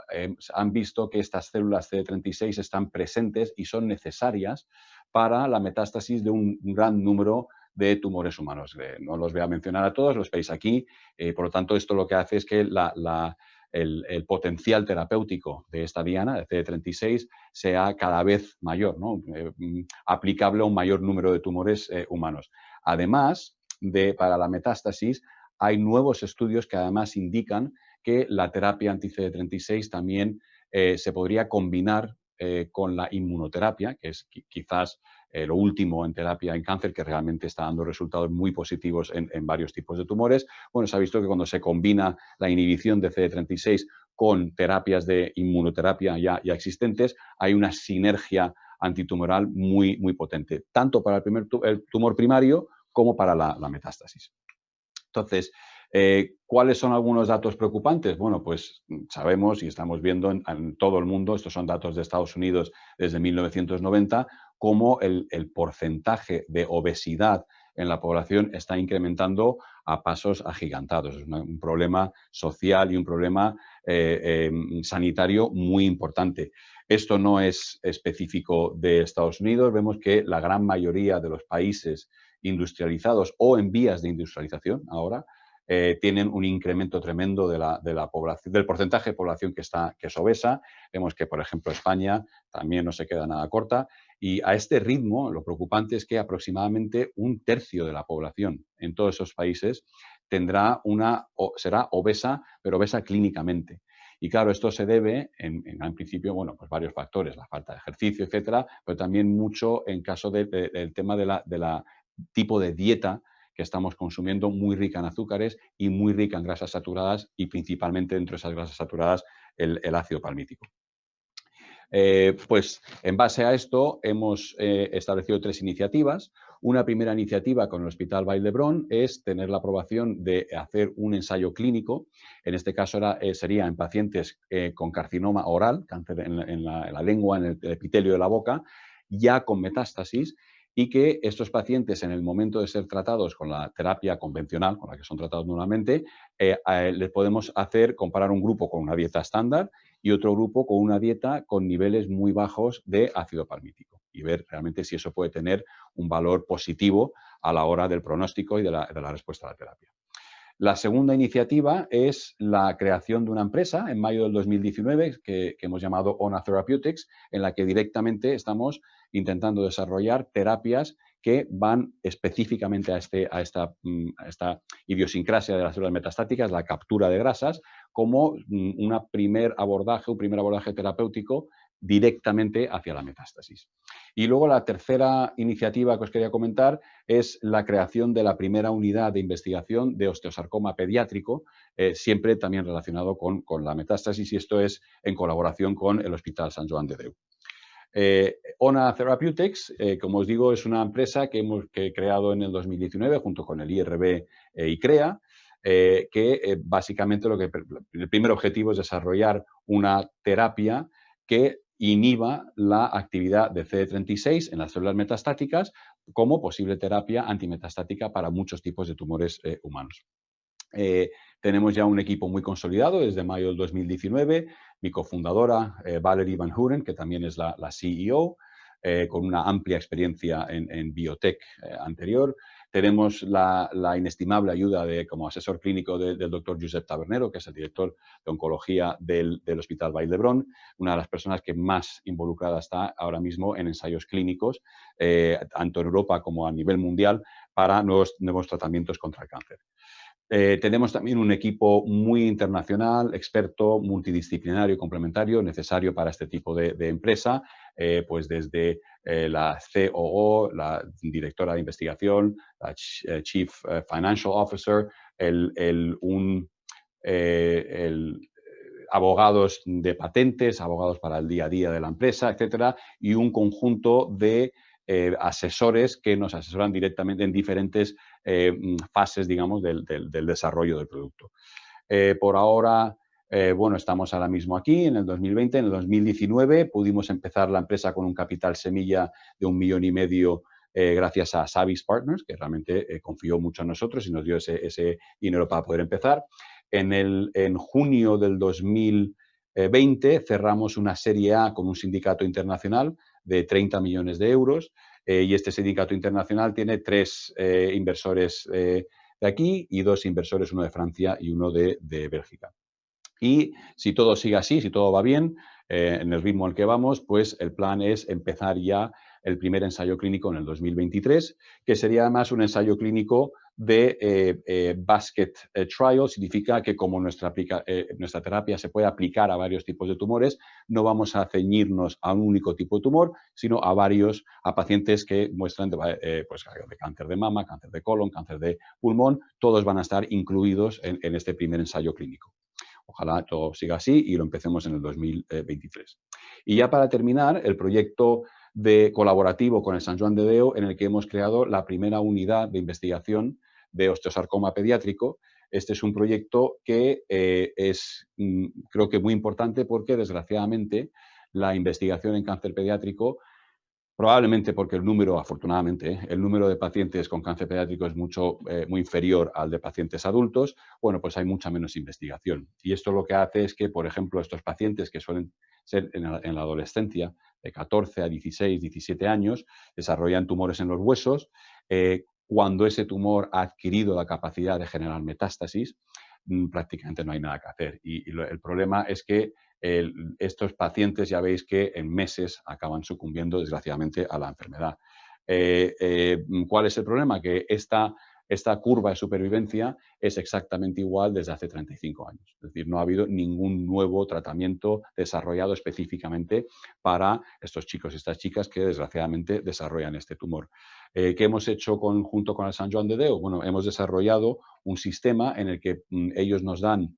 han visto que estas células CD36 están presentes y son necesarias para la metástasis de un gran número de tumores humanos. No los voy a mencionar a todos, los veis aquí. Por lo tanto, esto lo que hace es que el potencial terapéutico de esta diana, de CD36, sea cada vez mayor, ¿no? Aplicable a un mayor número de tumores humanos. Además, para la metástasis, hay nuevos estudios que además indican que la terapia anti-CD36 también se podría combinar con la inmunoterapia, que es quizás lo último en terapia en cáncer, que realmente está dando resultados muy positivos en varios tipos de tumores. Bueno, se ha visto que cuando se combina la inhibición de CD36 con terapias de inmunoterapia ya existentes, hay una sinergia antitumoral muy potente, tanto para el tumor primario como para la metástasis. Entonces, ¿cuáles son algunos datos preocupantes? Bueno, pues sabemos y estamos viendo en todo el mundo, estos son datos de Estados Unidos desde 1990, cómo el porcentaje de obesidad en la población está incrementando a pasos agigantados. Es un problema social y un problema sanitario muy importante. Esto no es específico de Estados Unidos. Vemos que la gran mayoría de los países industrializados o en vías de industrialización ahora tienen un incremento tremendo de la población, del porcentaje de población que es obesa. Vemos que, por ejemplo, España también no se queda nada corta. Y a este ritmo, lo preocupante es que aproximadamente 1/3 de la población en todos esos países será obesa, pero obesa clínicamente. Y claro, esto se debe, en principio, bueno, pues varios factores, la falta de ejercicio, etcétera, pero también mucho en caso del tema de la tipo de dieta que estamos consumiendo, muy rica en azúcares y muy rica en grasas saturadas, y principalmente dentro de esas grasas saturadas el ácido palmítico. Pues en base a esto hemos establecido 3 iniciativas. Una primera iniciativa con el Hospital Vall d'Hebron es tener la aprobación de hacer un ensayo clínico. En este caso sería en pacientes con carcinoma oral, cáncer en la lengua, en el epitelio de la boca, ya con metástasis, y que estos pacientes, en el momento de ser tratados con la terapia convencional, con la que son tratados normalmente, les podemos comparar un grupo con una dieta estándar y otro grupo con una dieta con niveles muy bajos de ácido palmítico, y ver realmente si eso puede tener un valor positivo a la hora del pronóstico y de la respuesta a la terapia. La segunda iniciativa es la creación de una empresa en mayo del 2019 que hemos llamado Ona Therapeutics, en la que directamente estamos intentando desarrollar terapias que van específicamente a esta idiosincrasia de las células metastáticas, la captura de grasas, como un primer abordaje terapéutico directamente hacia la metástasis. Y luego la tercera iniciativa que os quería comentar es la creación de la primera unidad de investigación de osteosarcoma pediátrico, siempre también relacionado con la metástasis, y esto es en colaboración con el Hospital Sant Joan de Déu. Ona Therapeutics, como os digo, es una empresa que hemos creado en el 2019 junto con el IRB y CREA, que básicamente el primer objetivo es desarrollar una terapia que inhiba la actividad de CD36 en las células metastáticas como posible terapia antimetastática para muchos tipos de tumores humanos. Tenemos ya un equipo muy consolidado desde mayo del 2019, mi cofundadora Valerie Van Huren, que también es la CEO, con una amplia experiencia en biotech anterior. Tenemos la inestimable ayuda como asesor clínico del doctor Josep Tabernero, que es el director de oncología del Hospital Vall d'Hebron, una de las personas que más involucrada está ahora mismo en ensayos clínicos, tanto en Europa como a nivel mundial, para nuevos tratamientos contra el cáncer. Tenemos también un equipo muy internacional, experto, multidisciplinario y complementario, necesario para este tipo de empresa, pues desde la COO, la directora de investigación, la Chief Financial Officer, abogados de patentes, abogados para el día a día de la empresa, etcétera, y un conjunto de asesores que nos asesoran directamente en diferentes fases, digamos, del desarrollo del producto. Por ahora, bueno, estamos ahora mismo aquí en el 2020. En el 2019 pudimos empezar la empresa con un capital semilla de 1,5 millones gracias a Savis Partners, que realmente confió mucho en nosotros y nos dio ese dinero para poder empezar. En junio del 2020 cerramos una serie A con un sindicato internacional de 30 millones de euros, y este sindicato internacional tiene 3 inversores de aquí y 2 inversores, uno de Francia y uno de Bélgica. Y si todo sigue así, si todo va bien, en el ritmo al que vamos, pues el plan es empezar ya el primer ensayo clínico en el 2023, que sería además un ensayo clínico de basket trial. Significa que como nuestra terapia se puede aplicar a varios tipos de tumores, no vamos a ceñirnos a un único tipo de tumor, sino a pacientes que muestran pues, de cáncer de mama, cáncer de colon, cáncer de pulmón. Todos van a estar incluidos en este primer ensayo clínico. Ojalá todo siga así y lo empecemos en el 2023. Y ya para terminar, el proyecto colaborativo con el Sant Joan de Déu, en el que hemos creado la primera unidad de investigación de osteosarcoma pediátrico. Este es un proyecto que es, creo que muy importante, porque desgraciadamente la investigación en cáncer pediátrico, probablemente porque afortunadamente, el número de pacientes con cáncer pediátrico es muy inferior al de pacientes adultos, bueno, pues hay mucha menos investigación. Y esto lo que hace es que, por ejemplo, estos pacientes que suelen ser en la adolescencia, de 14 a 16, 17 años, desarrollan tumores en los huesos, cuando ese tumor ha adquirido la capacidad de generar metástasis, prácticamente no hay nada que hacer. Y el problema es que estos pacientes ya veis que en meses acaban sucumbiendo desgraciadamente a la enfermedad. ¿Cuál es el problema? Que esta curva de supervivencia es exactamente igual desde hace 35 años. Es decir, no ha habido ningún nuevo tratamiento desarrollado específicamente para estos chicos y estas chicas que desgraciadamente desarrollan este tumor. ¿Qué hemos hecho junto con el Sant Joan de Déu? Bueno, hemos desarrollado un sistema en el que ellos nos dan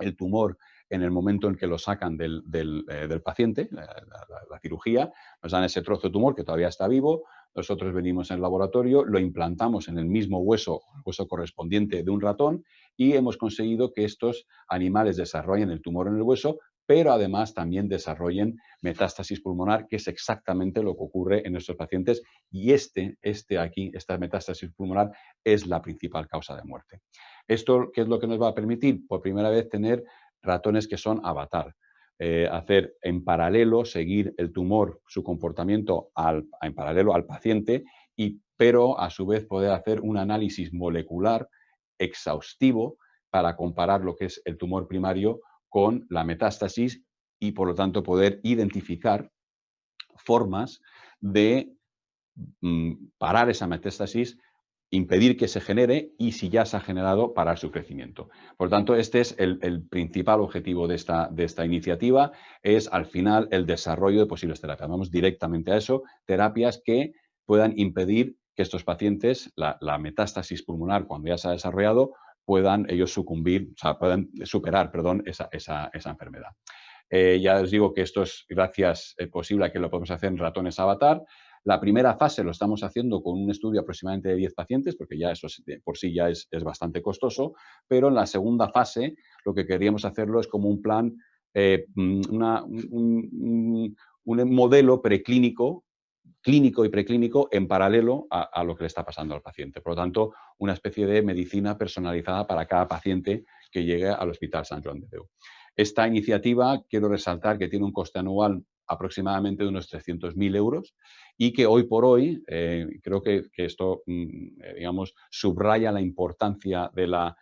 el tumor en el momento en que lo sacan del paciente, la cirugía, nos dan ese trozo de tumor que todavía está vivo, nosotros venimos en el laboratorio, lo implantamos en el mismo hueso, el hueso correspondiente de un ratón, y hemos conseguido que estos animales desarrollen el tumor en el hueso, pero además también desarrollen metástasis pulmonar, que es exactamente lo que ocurre en estos pacientes, y esta metástasis pulmonar es la principal causa de muerte. ¿Esto qué es lo que nos va a permitir? Por primera vez tener ratones que son avatar. Hacer en paralelo, seguir el tumor, su comportamiento en paralelo al paciente, pero a su vez poder hacer un análisis molecular exhaustivo para comparar lo que es el tumor primario con la metástasis y por lo tanto poder identificar formas de parar esa metástasis, impedir que se genere y, si ya se ha generado, parar su crecimiento. Por tanto, este es el principal objetivo de esta iniciativa, es al final el desarrollo de posibles terapias. Vamos directamente a eso, terapias que puedan impedir que estos pacientes, la metástasis pulmonar, cuando ya se ha desarrollado, puedan ellos sucumbir, o sea, puedan superar, esa enfermedad. Ya os digo que esto es posible que lo podemos hacer en ratones avatar. La primera fase lo estamos haciendo con un estudio aproximadamente de 10 pacientes, porque ya eso por sí ya es bastante costoso, pero en la segunda fase lo que queríamos hacerlo es como un plan, un modelo preclínico, clínico y preclínico en paralelo a lo que le está pasando al paciente. Por lo tanto, una especie de medicina personalizada para cada paciente que llegue al Hospital Sant Joan de Déu. Esta iniciativa, quiero resaltar que tiene un coste anual aproximadamente de unos 300.000 euros y que hoy por hoy, creo que esto, digamos, subraya la importancia de la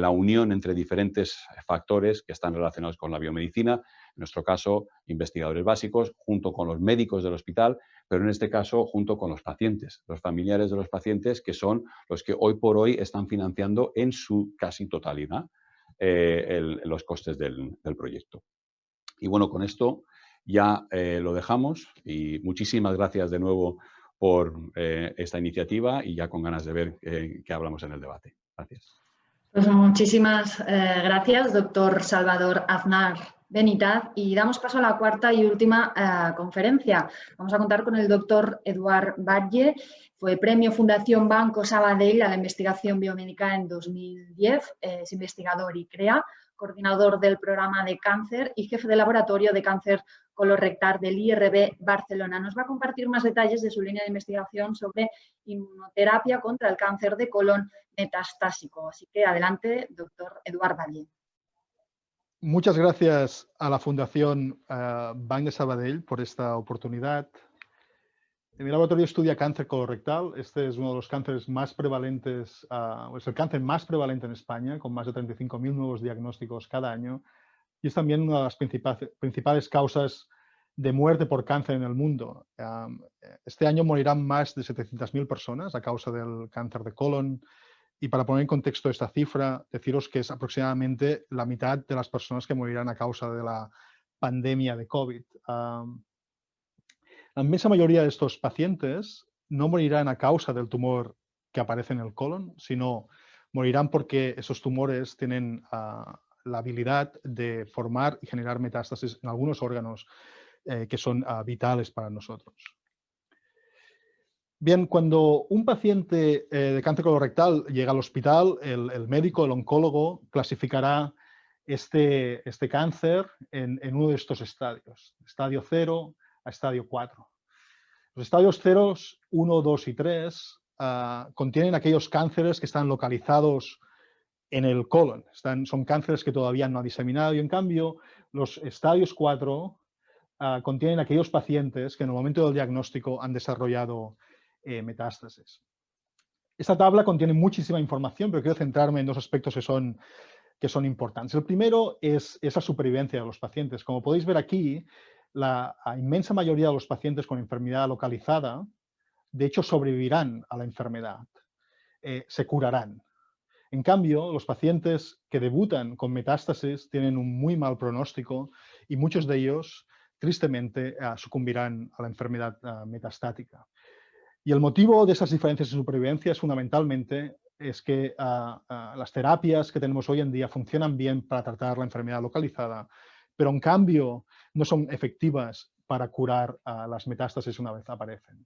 unión entre diferentes factores que están relacionados con la biomedicina, en nuestro caso, investigadores básicos, junto con los médicos del hospital, pero en este caso, junto con los pacientes, los familiares de los pacientes, que son los que hoy por hoy están financiando en su casi totalidad los costes del proyecto. Y bueno, con esto ya lo dejamos y muchísimas gracias de nuevo por esta iniciativa y ya con ganas de ver qué hablamos en el debate. Gracias. Pues muchísimas gracias, doctor Salvador Aznar Benitaz, y damos paso a la cuarta y última conferencia. Vamos a contar con el doctor Eduard Batlle. Fue premio Fundación Banco Sabadell a la investigación biomédica en 2010, es investigador y CREA, coordinador del programa de cáncer y jefe de laboratorio de cáncer colorectal del IRB Barcelona. Nos va a compartir más detalles de su línea de investigación sobre inmunoterapia contra el cáncer de colon metastásico. Así que adelante, doctor Eduard Batlle. Muchas gracias a la Fundación Banc de Sabadell por esta oportunidad. En mi laboratorio estudia cáncer colorectal. Este es uno de los cánceres más prevalentes, es el cáncer más prevalente en España, con más de 35.000 nuevos diagnósticos cada año. Y es también una de las principales causas de muerte por cáncer en el mundo. Este año morirán más de 700.000 personas a causa del cáncer de colon. Y para poner en contexto esta cifra, deciros que es aproximadamente la mitad de las personas que morirán a causa de la pandemia de COVID. La inmensa mayoría de estos pacientes no morirán a causa del tumor que aparece en el colon, sino morirán porque esos tumores tienen la habilidad de formar y generar metástasis en algunos órganos que son vitales para nosotros. Bien, cuando un paciente de cáncer colorectal llega al hospital, el médico, el oncólogo, clasificará este cáncer en uno de estos estadios, estadio 0 a estadio 4. Los estadios 0, 1, 2 y 3 contienen aquellos cánceres que están localizados en el colon. Son cánceres que todavía no ha diseminado y en cambio los estadios 4 contienen aquellos pacientes que en el momento del diagnóstico han desarrollado metástasis. Esta tabla contiene muchísima información, pero quiero centrarme en dos aspectos que son importantes. El primero es esa supervivencia de los pacientes. Como podéis ver aquí, la inmensa mayoría de los pacientes con enfermedad localizada, de hecho, sobrevivirán a la enfermedad, se curarán. En cambio, los pacientes que debutan con metástasis tienen un muy mal pronóstico y muchos de ellos, tristemente, sucumbirán a la enfermedad metastática. Y el motivo de esas diferencias de supervivencia es fundamentalmente es que las terapias que tenemos hoy en día funcionan bien para tratar la enfermedad localizada, pero en cambio no son efectivas para curar las metástasis una vez aparecen.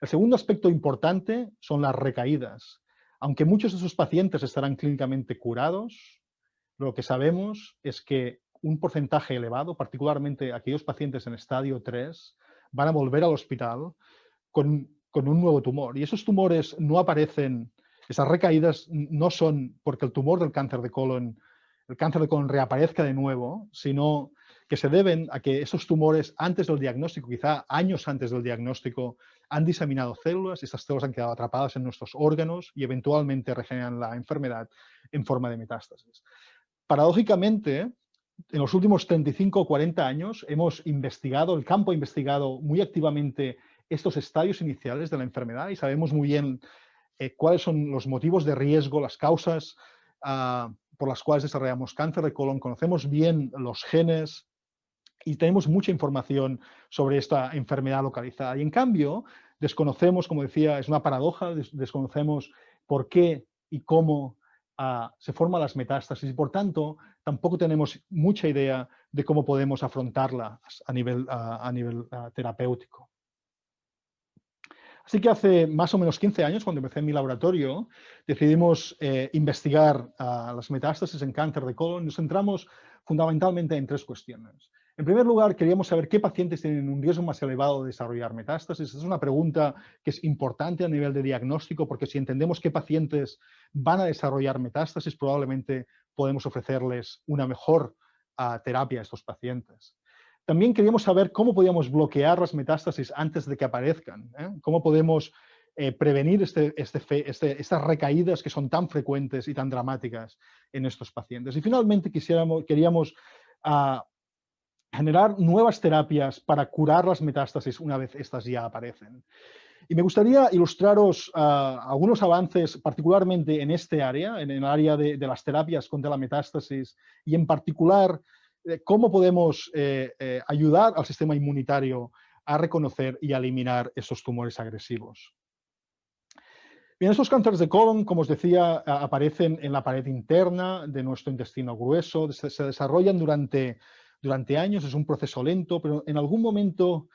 El segundo aspecto importante son las recaídas. Aunque muchos de esos pacientes estarán clínicamente curados, lo que sabemos es que un porcentaje elevado, particularmente aquellos pacientes en estadio 3, van a volver al hospital con un nuevo tumor. Y esos tumores no aparecen, esas recaídas no son porque el tumor del cáncer de colon, el cáncer de colon reaparezca de nuevo, sino que se deben a que esos tumores antes del diagnóstico, quizá años antes del diagnóstico, han diseminado células, estas células han quedado atrapadas en nuestros órganos y eventualmente regeneran la enfermedad en forma de metástasis. Paradójicamente, en los últimos 35 o 40 años hemos investigado, el campo ha investigado muy activamente estos estadios iniciales de la enfermedad y sabemos muy bien cuáles son los motivos de riesgo, las causas por las cuales desarrollamos cáncer de colon, conocemos bien los genes y tenemos mucha información sobre esta enfermedad localizada. Y en cambio, desconocemos, como decía, es una paradoja, desconocemos por qué y cómo se forman las metástasis y por tanto tampoco tenemos mucha idea de cómo podemos afrontarla a nivel terapéutico. Así que hace más o menos 15 años, cuando empecé en mi laboratorio, decidimos investigar las metástasis en cáncer de colon. Nos centramos fundamentalmente en tres cuestiones. En primer lugar, queríamos saber qué pacientes tienen un riesgo más elevado de desarrollar metástasis. Es una pregunta que es importante a nivel de diagnóstico, porque si entendemos qué pacientes van a desarrollar metástasis, probablemente podemos ofrecerles una mejor terapia a estos pacientes. También queríamos saber cómo podíamos bloquear las metástasis antes de que aparezcan, cómo podemos prevenir estas recaídas que son tan frecuentes y tan dramáticas en estos pacientes. Y finalmente queríamos generar nuevas terapias para curar las metástasis una vez estas ya aparecen. Y me gustaría ilustraros algunos avances, particularmente en este área, en el área de las terapias contra la metástasis y en particular cómo podemos ayudar al sistema inmunitario a reconocer y a eliminar esos tumores agresivos. Bien, estos cánceres de colon, como os decía, aparecen en la pared interna de nuestro intestino grueso, se desarrollan durante años, es un proceso lento, pero en algún momento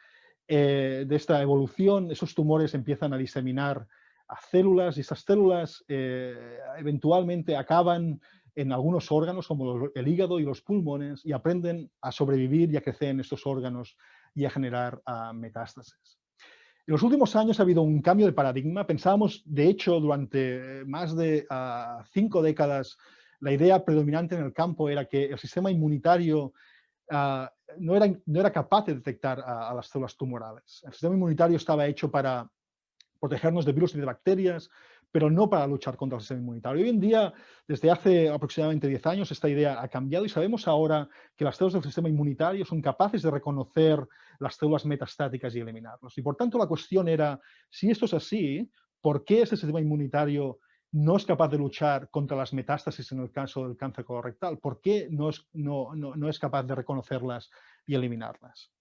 de esta evolución, esos tumores empiezan a diseminar a células y esas células eventualmente acaban en algunos órganos como el hígado y los pulmones y aprenden a sobrevivir y a crecer en estos órganos y a generar metástasis. En los últimos años ha habido un cambio de paradigma. Pensábamos, de hecho, durante más de 5 décadas, la idea predominante en el campo era que el sistema inmunitario no era capaz de detectar a las células tumorales. El sistema inmunitario estaba hecho para protegernos de virus y de bacterias, pero no para luchar contra el sistema inmunitario. Hoy en día, desde hace aproximadamente 10 años, esta idea ha cambiado y sabemos ahora que las células del sistema inmunitario son capaces de reconocer las células metastáticas y eliminarlas. Y por tanto, la cuestión era, si esto es así, ¿por qué ese sistema inmunitario no es capaz de luchar contra las metástasis en el caso del cáncer colorectal? ¿Por qué no es capaz de reconocerlas y eliminarlas?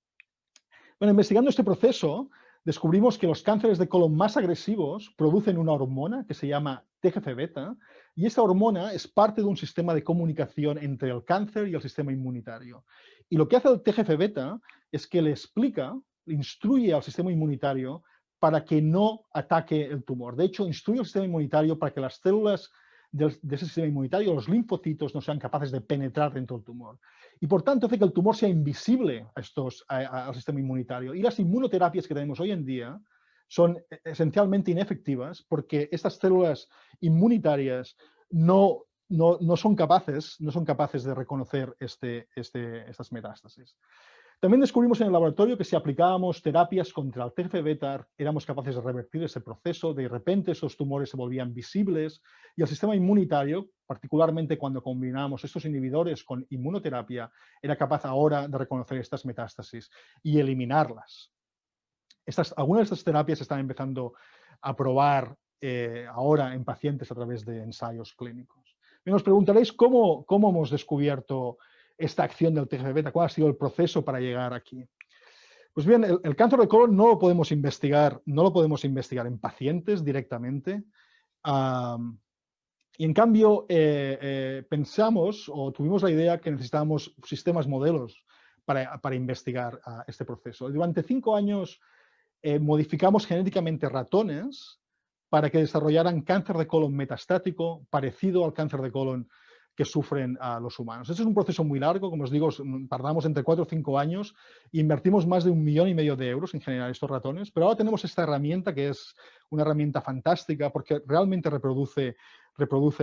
Bueno, investigando este proceso, descubrimos que los cánceres de colon más agresivos producen una hormona que se llama TGF-beta y esta hormona es parte de un sistema de comunicación entre el cáncer y el sistema inmunitario. Y lo que hace el TGF-beta es que le instruye al sistema inmunitario para que no ataque el tumor. De hecho, instruye al sistema inmunitario para que las células de ese sistema inmunitario, los linfocitos, no sean capaces de penetrar dentro del tumor. Y por tanto hace que el tumor sea invisible al sistema inmunitario. Y las inmunoterapias que tenemos hoy en día son esencialmente inefectivas porque estas células inmunitarias no son capaces de reconocer estas metástasis. También descubrimos en el laboratorio que si aplicábamos terapias contra el TGF-beta éramos capaces de revertir ese proceso, de repente esos tumores se volvían visibles y el sistema inmunitario, particularmente cuando combinábamos estos inhibidores con inmunoterapia, era capaz ahora de reconocer estas metástasis y eliminarlas. Algunas de estas terapias se están empezando a probar ahora en pacientes a través de ensayos clínicos. Y nos preguntaréis cómo hemos descubierto esta acción del TGF-beta, cuál ha sido el proceso para llegar aquí. Pues bien, el cáncer de colon no lo podemos investigar en pacientes directamente. Y en cambio pensamos o tuvimos la idea que necesitábamos sistemas modelos para investigar este proceso. Durante 5 años modificamos genéticamente ratones para que desarrollaran cáncer de colon metastático parecido al cáncer de colon que sufren los humanos. Este es un proceso muy largo, como os digo, tardamos entre 4 o 5 años, invertimos más de 1,5 millones de euros en generar estos ratones, pero ahora tenemos esta herramienta que es una herramienta fantástica porque realmente reproduce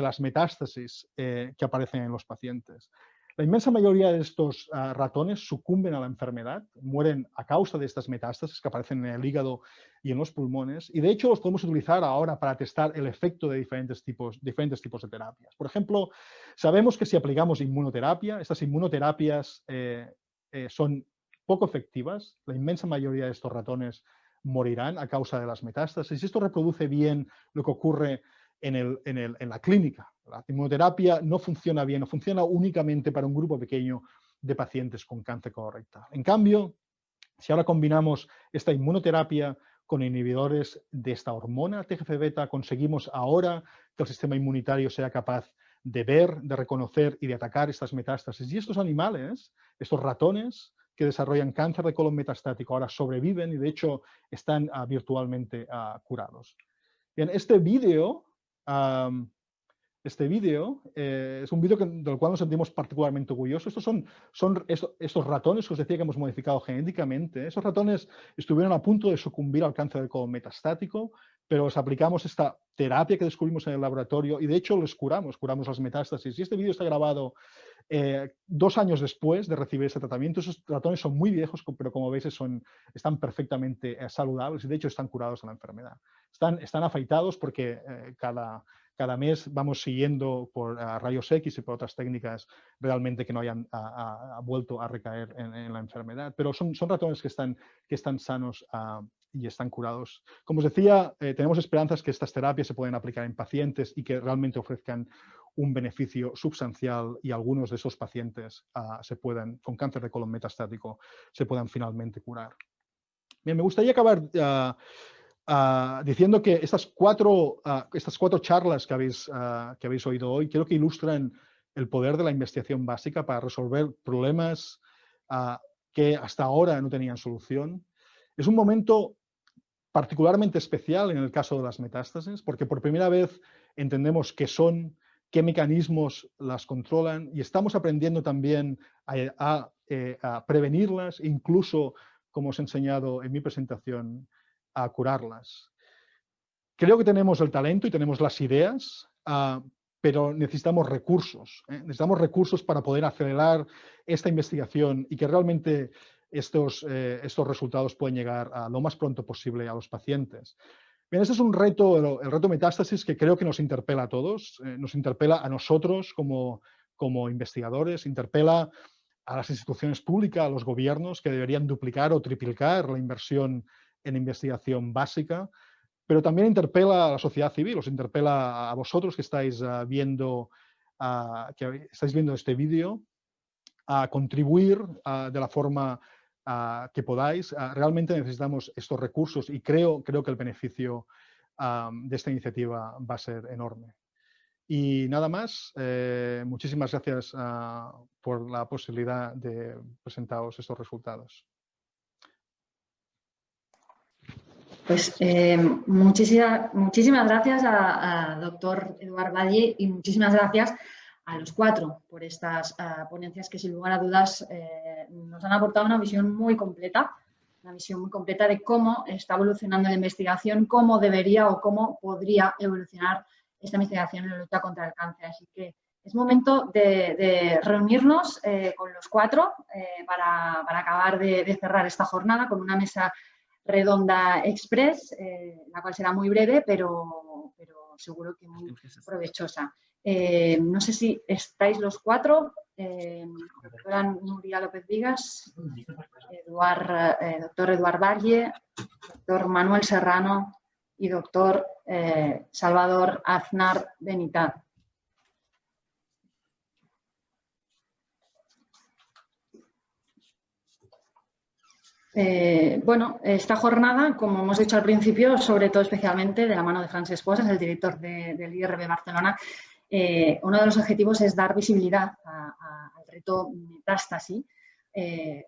las metástasis que aparecen en los pacientes. La inmensa mayoría de estos ratones sucumben a la enfermedad, mueren a causa de estas metástasis que aparecen en el hígado y en los pulmones, y de hecho los podemos utilizar ahora para testar el efecto de diferentes tipos de terapias. Por ejemplo, sabemos que si aplicamos inmunoterapia, estas inmunoterapias son poco efectivas, la inmensa mayoría de estos ratones morirán a causa de las metástasis, y esto reproduce bien lo que ocurre en la clínica. La inmunoterapia no funciona bien, no funciona únicamente para un grupo pequeño de pacientes con cáncer colorectal. En cambio, si ahora combinamos esta inmunoterapia con inhibidores de esta hormona TGF-beta, conseguimos ahora que el sistema inmunitario sea capaz de ver, de reconocer y de atacar estas metástasis. Y estos animales, estos ratones que desarrollan cáncer de colon metastático, ahora sobreviven y de hecho están virtualmente curados. Bien, este vídeo es un vídeo del cual nos sentimos particularmente orgullosos. Estos ratones que os decía que hemos modificado genéticamente. Esos ratones estuvieron a punto de sucumbir al cáncer de colon metastático, pero les aplicamos esta terapia que descubrimos en el laboratorio y de hecho los curamos las metástasis. Y este vídeo está grabado 2 años después de recibir este tratamiento. Esos ratones son muy viejos, pero como veis están perfectamente saludables y de hecho están curados de la enfermedad. Están afeitados porque cada mes vamos siguiendo por rayos X y por otras técnicas realmente que no hayan vuelto a recaer en la enfermedad. Pero son ratones que están sanos y están curados. Como os decía, tenemos esperanzas que estas terapias se pueden aplicar en pacientes y que realmente ofrezcan un beneficio sustancial y algunos de esos pacientes con cáncer de colon metastático se puedan finalmente curar. Bien, me gustaría acabar diciendo que estas cuatro charlas que habéis oído hoy creo que ilustran el poder de la investigación básica para resolver problemas que hasta ahora no tenían solución. Es un momento particularmente especial en el caso de las metástasis, porque por primera vez entendemos qué son, qué mecanismos las controlan y estamos aprendiendo también a prevenirlas, incluso, como os he enseñado en mi presentación, a curarlas. Creo que tenemos el talento y tenemos las ideas, pero necesitamos recursos. Necesitamos recursos para poder acelerar esta investigación y que realmente estos resultados pueden llegar lo más pronto posible a los pacientes. Bien, este es un reto, el reto metástasis, que creo que nos interpela a todos, nos interpela a nosotros como investigadores, interpela a las instituciones públicas, a los gobiernos que deberían duplicar o triplicar la inversión en investigación básica, pero también interpela a la sociedad civil, os interpela a vosotros que estáis viendo este vídeo, a contribuir de la forma que podáis. Realmente necesitamos estos recursos y creo que el beneficio de esta iniciativa va a ser enorme. Y nada más, muchísimas gracias por la posibilidad de presentaros estos resultados. Pues muchísimas gracias al doctor Eduard Batlle y muchísimas gracias a los 4 por estas ponencias que sin lugar a dudas nos han aportado una visión muy completa de cómo está evolucionando la investigación, cómo debería o cómo podría evolucionar esta investigación en la lucha contra el cáncer. Así que Es momento de reunirnos con los 4 para acabar de cerrar esta jornada con una mesa redonda express, la cual será muy breve, pero seguro que muy provechosa. No sé si estáis los 4, doctora Nuria López Vigas, doctor Eduard Valle, doctor Manuel Serrano y doctor Salvador Aznar Benitaz. Bueno, esta jornada, como hemos dicho al principio, sobre todo especialmente de la mano de Francesc Posas, el director del IRB Barcelona, uno de los objetivos es dar visibilidad al reto Metástasis,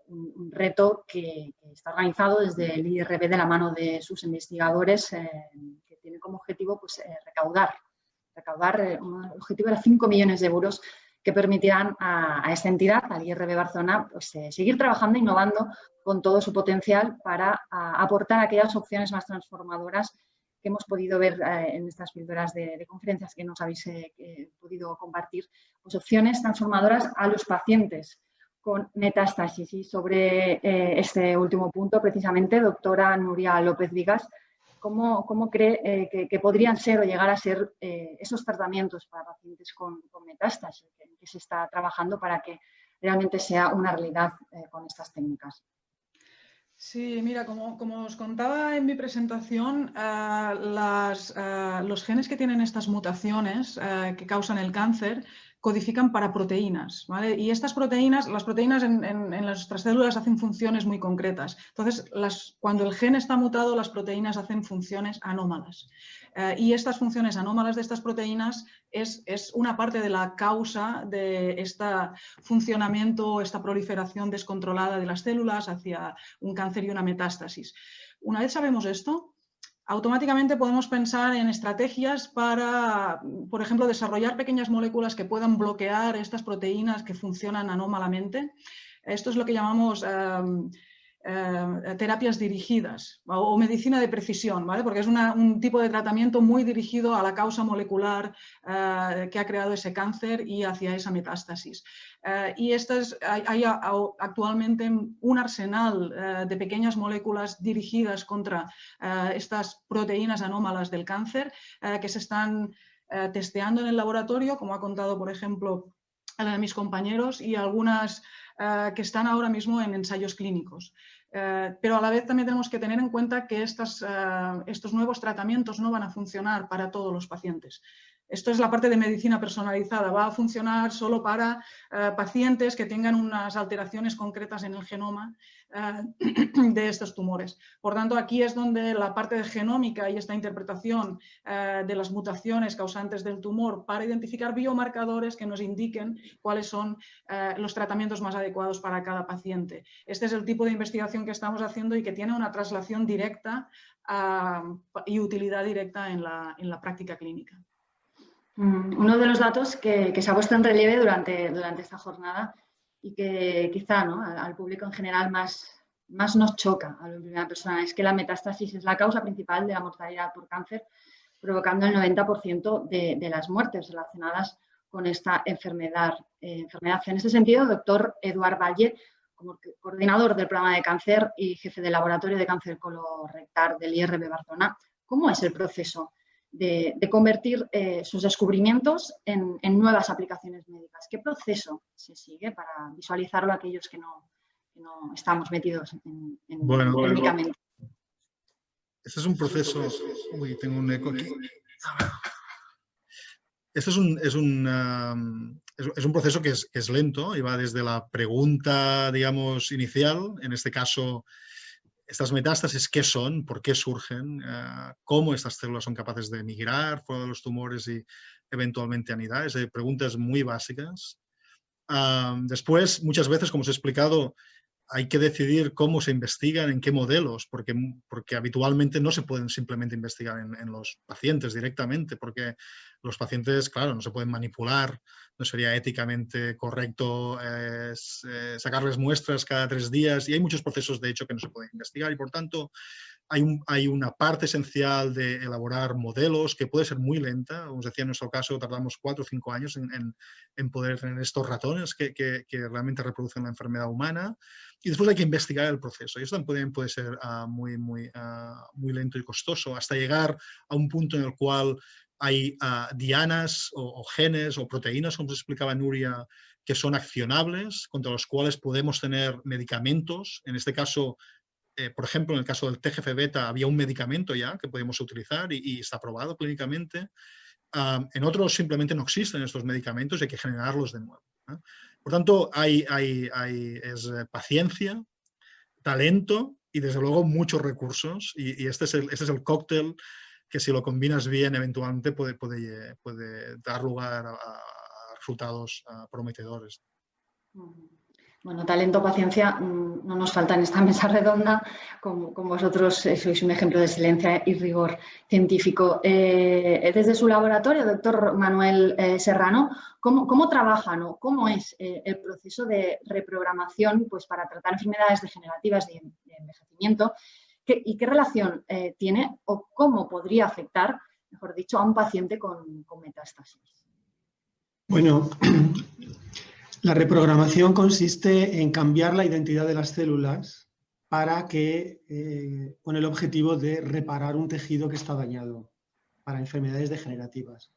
un reto que está organizado desde el IRB de la mano de sus investigadores, que tiene como objetivo pues, recaudar un objetivo de 5 millones de euros que permitirán a esta entidad, al IRB Barcelona, pues, seguir trabajando, innovando con todo su potencial para aportar aquellas opciones más transformadoras que hemos podido ver en estas píldoras de conferencias que nos habéis podido compartir, pues opciones transformadoras a los pacientes con metástasis. Y sobre este último punto, precisamente, doctora Nuria López Vigas, ¿cómo cree que podrían ser o llegar a ser esos tratamientos para pacientes con metástasis que se está trabajando para que realmente sea una realidad con estas técnicas? Sí, mira, como os contaba en mi presentación, los genes que tienen estas mutaciones que causan el cáncer codifican para proteínas, ¿vale? Y estas proteínas, las proteínas en nuestras células hacen funciones muy concretas. Entonces, cuando el gen está mutado, las proteínas hacen funciones anómalas. Y estas funciones anómalas de estas proteínas es una parte de la causa de este funcionamiento, esta proliferación descontrolada de las células hacia un cáncer y una metástasis. Una vez sabemos esto, automáticamente podemos pensar en estrategias para, por ejemplo, desarrollar pequeñas moléculas que puedan bloquear estas proteínas que funcionan anómalamente. Esto es lo que llamamos terapias dirigidas o medicina de precisión, ¿vale? Porque es un tipo de tratamiento muy dirigido a la causa molecular que ha creado ese cáncer y hacia esa metástasis. Y hay actualmente un arsenal de pequeñas moléculas dirigidas contra estas proteínas anómalas del cáncer que se están testeando en el laboratorio, como ha contado, por ejemplo, mis compañeros, y algunas que están ahora mismo en ensayos clínicos. Pero a la vez también tenemos que tener en cuenta que estos nuevos tratamientos no van a funcionar para todos los pacientes. Esto es la parte de medicina personalizada, va a funcionar solo para pacientes que tengan unas alteraciones concretas en el genoma de estos tumores. Por tanto, aquí es donde la parte de genómica y esta interpretación de las mutaciones causantes del tumor para identificar biomarcadores que nos indiquen cuáles son los tratamientos más adecuados para cada paciente. Este es el tipo de investigación que estamos haciendo y que tiene una traslación directa y utilidad directa en la práctica clínica. Uno de los datos que se ha puesto en relieve durante esta jornada y que quizá, ¿no?, al público en general más nos choca a la primera persona es que la metástasis es la causa principal de la mortalidad por cáncer, provocando el 90% de las muertes relacionadas con esta enfermedad. En ese sentido, doctor Eduard Valle, como coordinador del programa de cáncer y jefe del laboratorio de cáncer colorectal del IRB Barcelona, ¿cómo es el proceso de convertir sus descubrimientos en nuevas aplicaciones médicas? ¿Qué proceso se sigue para visualizarlo a aquellos que no estamos metidos técnicamente? Este es un proceso... Uy, tengo un eco aquí. Este es un proceso que es lento y va desde la pregunta, digamos, inicial, en este caso, estas metástasis, ¿qué son? ¿Por qué surgen? ¿Cómo estas células son capaces de migrar fuera de los tumores y eventualmente anidar? Es decir, preguntas muy básicas. Después, muchas veces, como os he explicado, hay que decidir cómo se investigan, en qué modelos, porque habitualmente no se pueden simplemente investigar en los pacientes directamente, porque los pacientes, claro, no se pueden manipular, no sería éticamente correcto sacarles muestras cada 3 días y hay muchos procesos, de hecho, que no se pueden investigar y, por tanto, hay una parte esencial de elaborar modelos que puede ser muy lenta. Como os decía, en nuestro caso tardamos 4 o 5 años en poder tener estos ratones que realmente reproducen la enfermedad humana. Y después hay que investigar el proceso. Y eso también puede ser muy lento y costoso, hasta llegar a un punto en el cual hay dianas o genes o proteínas, como se explicaba Nuria, que son accionables, contra los cuales podemos tener medicamentos. En este caso, por ejemplo, en el caso del TGF-beta había un medicamento ya que podemos utilizar y está aprobado clínicamente. En otros simplemente no existen estos medicamentos y hay que generarlos de nuevo. Por tanto, es paciencia, talento y desde luego muchos recursos. Y este es el cóctel que, si lo combinas bien, eventualmente puede dar lugar a resultados prometedores. Bueno, talento, paciencia, no nos falta en esta mesa redonda, con vosotros sois un ejemplo de excelencia y rigor científico. Desde su laboratorio, doctor Manuel Serrano, ¿cómo trabajan o cómo es el proceso de reprogramación, pues, para tratar enfermedades degenerativas de envejecimiento? ¿Y qué relación tiene o cómo podría afectar, mejor dicho, a un paciente con metástasis? Bueno, la reprogramación consiste en cambiar la identidad de las células para que, con el objetivo de reparar un tejido que está dañado para enfermedades degenerativas.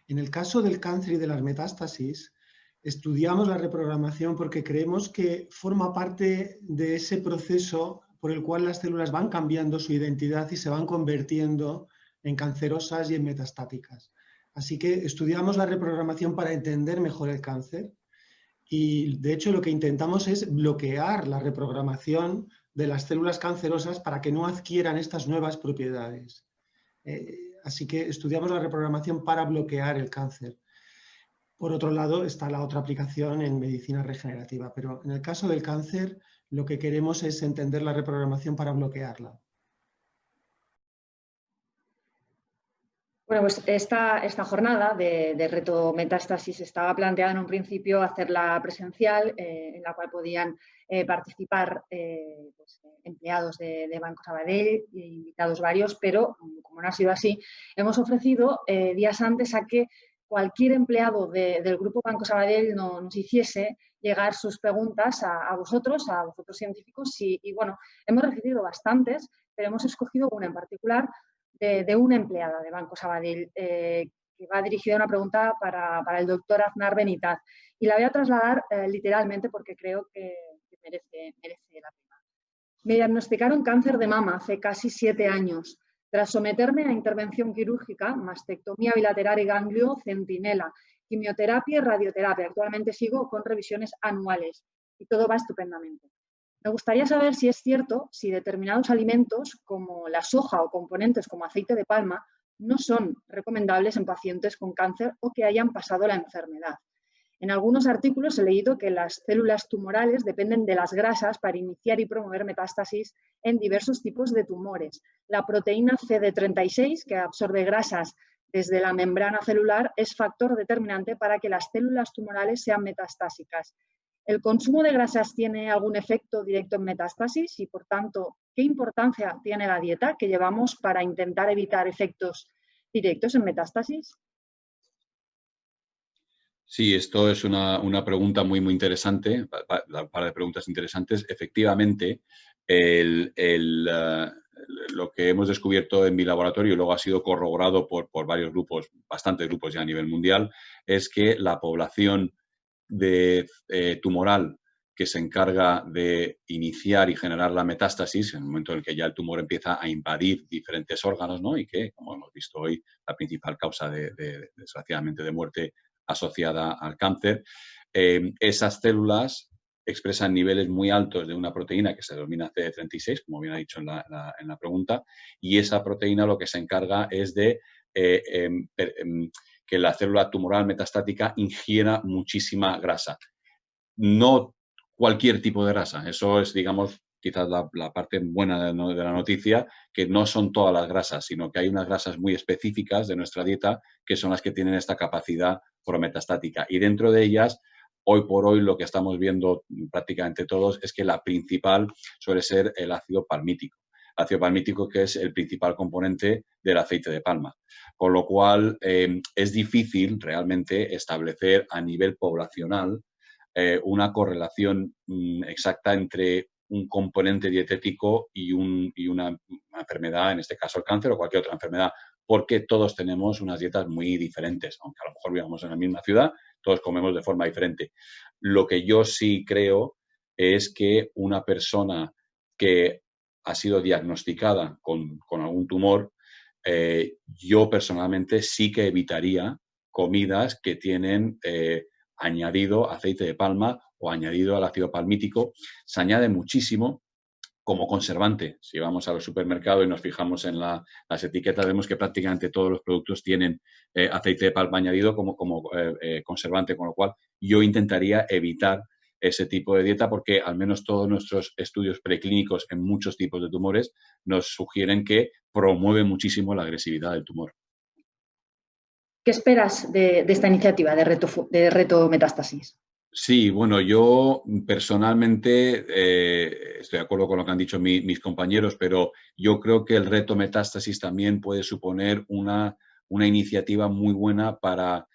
En el caso del cáncer y de las metástasis, estudiamos la reprogramación porque creemos que forma parte de ese proceso por el cual las células van cambiando su identidad y se van convirtiendo en cancerosas y en metastáticas. Así que estudiamos la reprogramación para entender mejor el cáncer y, de hecho, lo que intentamos es bloquear la reprogramación de las células cancerosas para que no adquieran estas nuevas propiedades. Así que estudiamos la reprogramación para bloquear el cáncer. Por otro lado, está la otra aplicación en medicina regenerativa, pero en el caso del cáncer lo que queremos es entender la reprogramación para bloquearla. Bueno, pues esta jornada de reto metástasis estaba planteada en un principio hacerla presencial, en la cual podían participar pues, empleados de Banco Sabadell, invitados varios, pero como no ha sido así, hemos ofrecido días antes a que cualquier empleado del Grupo Banco Sabadell nos hiciese llegar sus preguntas a vosotros científicos, y bueno, hemos recibido bastantes, pero hemos escogido una en particular de una empleada de Banco Sabadell que va dirigida una pregunta para el doctor Aznar Benitaz. Y la voy a trasladar literalmente porque creo que merece la pena. Me diagnosticaron cáncer de mama hace casi 7 años. Tras someterme a intervención quirúrgica, mastectomía bilateral y ganglio centinela, quimioterapia y radioterapia. Actualmente sigo con revisiones anuales y todo va estupendamente. Me gustaría saber si es cierto si determinados alimentos como la soja o componentes como aceite de palma no son recomendables en pacientes con cáncer o que hayan pasado la enfermedad. En algunos artículos he leído que las células tumorales dependen de las grasas para iniciar y promover metástasis en diversos tipos de tumores. La proteína CD36, que absorbe grasas desde la membrana celular, es factor determinante para que las células tumorales sean metastásicas. ¿El consumo de grasas tiene algún efecto directo en metástasis y, por tanto, qué importancia tiene la dieta que llevamos para intentar evitar efectos directos en metástasis? Sí, esto es una pregunta muy interesante, un par de preguntas interesantes. Efectivamente, lo que hemos descubierto en mi laboratorio y luego ha sido corroborado por varios grupos, bastantes grupos ya a nivel mundial, es que la población tumoral que se encarga de iniciar y generar la metástasis, en el momento en el que ya el tumor empieza a invadir diferentes órganos, ¿no? Y que, como hemos visto hoy, la principal causa desgraciadamente de muerte asociada al cáncer, esas células expresan niveles muy altos de una proteína que se denomina CD36, como bien ha dicho en la pregunta, y esa proteína lo que se encarga es de que la célula tumoral metastática ingiera muchísima grasa. No cualquier tipo de grasa, eso es, digamos, quizás la parte buena de la noticia, que no son todas las grasas, sino que hay unas grasas muy específicas de nuestra dieta que son las que tienen esta capacidad prometastática. Y dentro de ellas, hoy por hoy, lo que estamos viendo prácticamente todos es que la principal suele ser el ácido palmítico. ácido palmítico, que es el principal componente del aceite de palma. Con lo cual, es difícil realmente establecer a nivel poblacional una correlación exacta entre un componente dietético y una enfermedad, en este caso el cáncer o cualquier otra enfermedad, porque todos tenemos unas dietas muy diferentes, aunque a lo mejor vivamos en la misma ciudad, todos comemos de forma diferente. Lo que yo sí creo es que una persona que ha sido diagnosticada con algún tumor, yo personalmente sí que evitaría comidas que tienen añadido aceite de palma o añadido al ácido palmítico. Se añade muchísimo como conservante. Si vamos al supermercado y nos fijamos en las etiquetas, vemos que prácticamente todos los productos tienen aceite de palma añadido como conservante, con lo cual yo intentaría evitar ese tipo de dieta porque al menos todos nuestros estudios preclínicos en muchos tipos de tumores nos sugieren que promueve muchísimo la agresividad del tumor. ¿Qué esperas de esta iniciativa de Reto Metástasis? Sí, bueno, yo personalmente estoy de acuerdo con lo que han dicho mis compañeros, pero yo creo que el Reto Metástasis también puede suponer una iniciativa muy buena para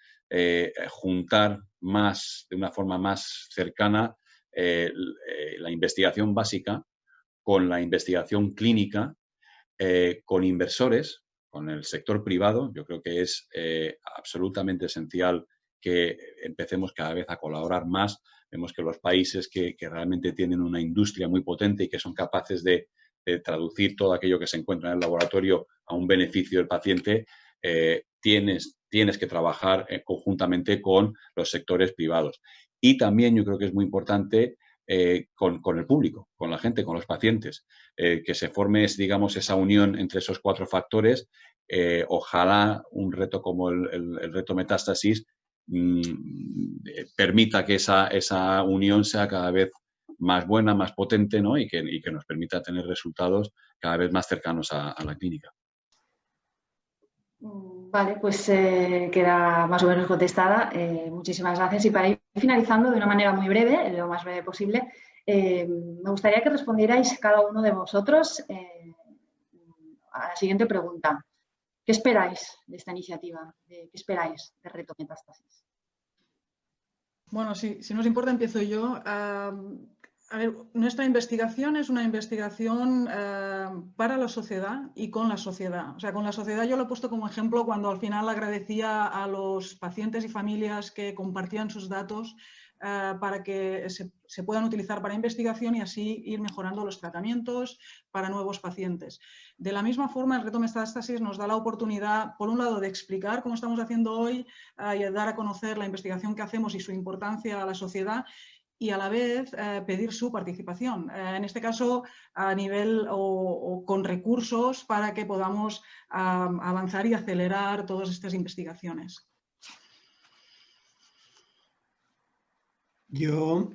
juntar más, de una forma más cercana, la investigación básica con la investigación clínica, con inversores, con el sector privado. Yo creo que es absolutamente esencial que empecemos cada vez a colaborar más. Vemos que los países que realmente tienen una industria muy potente y que son capaces de traducir todo aquello que se encuentra en el laboratorio a un beneficio del paciente, tienes que trabajar conjuntamente con los sectores privados. Y también yo creo que es muy importante con el público, con la gente, con los pacientes, que se forme, digamos, esa unión entre esos 4 factores. Ojalá un reto como el Reto Metástasis permita que esa unión sea cada vez más buena, más potente, ¿no? y que nos permita tener resultados cada vez más cercanos a la clínica. Vale, pues queda más o menos contestada. Muchísimas gracias. Y para ir finalizando de una manera muy breve, lo más breve posible, me gustaría que respondierais cada uno de vosotros a la siguiente pregunta. ¿Qué esperáis de esta iniciativa? ¿Qué esperáis de Reto Metástasis? Bueno, si nos importa, empiezo yo. A ver, nuestra investigación es una investigación para la sociedad y con la sociedad. O sea, con la sociedad yo lo he puesto como ejemplo cuando al final agradecía a los pacientes y familias que compartían sus datos para que se puedan utilizar para investigación y así ir mejorando los tratamientos para nuevos pacientes. De la misma forma, el Reto Metástasis nos da la oportunidad, por un lado, de explicar cómo estamos haciendo hoy y de dar a conocer la investigación que hacemos y su importancia a la sociedad, y a la vez pedir su participación, en este caso a nivel o con recursos para que podamos avanzar y acelerar todas estas investigaciones. Yo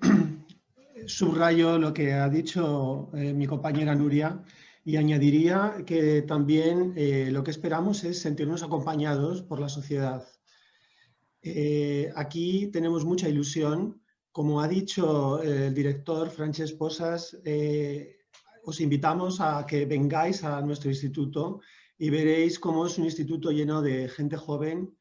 subrayo lo que ha dicho mi compañera Nuria y añadiría que también lo que esperamos es sentirnos acompañados por la sociedad. Aquí tenemos mucha ilusión. Como ha dicho el director Francesc Posas, os invitamos a que vengáis a nuestro instituto y veréis cómo es un instituto lleno de gente joven,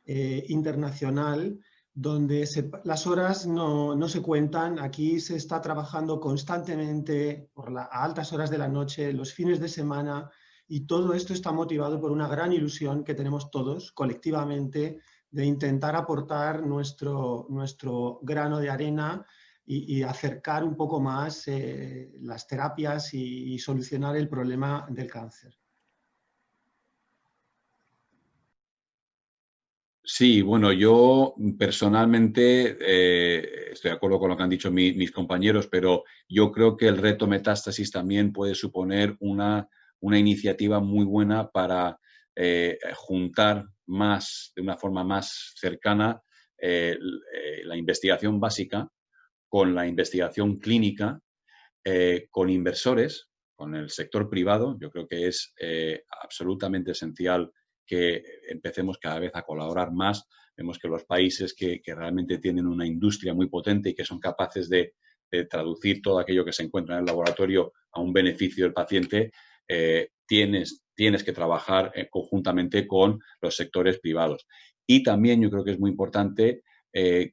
internacional, donde las horas no se cuentan. Aquí se está trabajando constantemente a altas horas de la noche, los fines de semana, y todo esto está motivado por una gran ilusión que tenemos todos colectivamente de intentar aportar nuestro grano de arena y acercar un poco más las terapias y solucionar el problema del cáncer. Sí, bueno, yo personalmente estoy de acuerdo con lo que han dicho mis compañeros, pero yo creo que el Reto Metástasis también puede suponer una iniciativa muy buena para juntar más, de una forma más cercana, la investigación básica con la investigación clínica, con inversores, con el sector privado. Yo creo que es absolutamente esencial que empecemos cada vez a colaborar más. Vemos que los países que realmente tienen una industria muy potente y que son capaces de traducir todo aquello que se encuentra en el laboratorio a un beneficio del paciente, tienes que trabajar conjuntamente con los sectores privados. Y también yo creo que es muy importante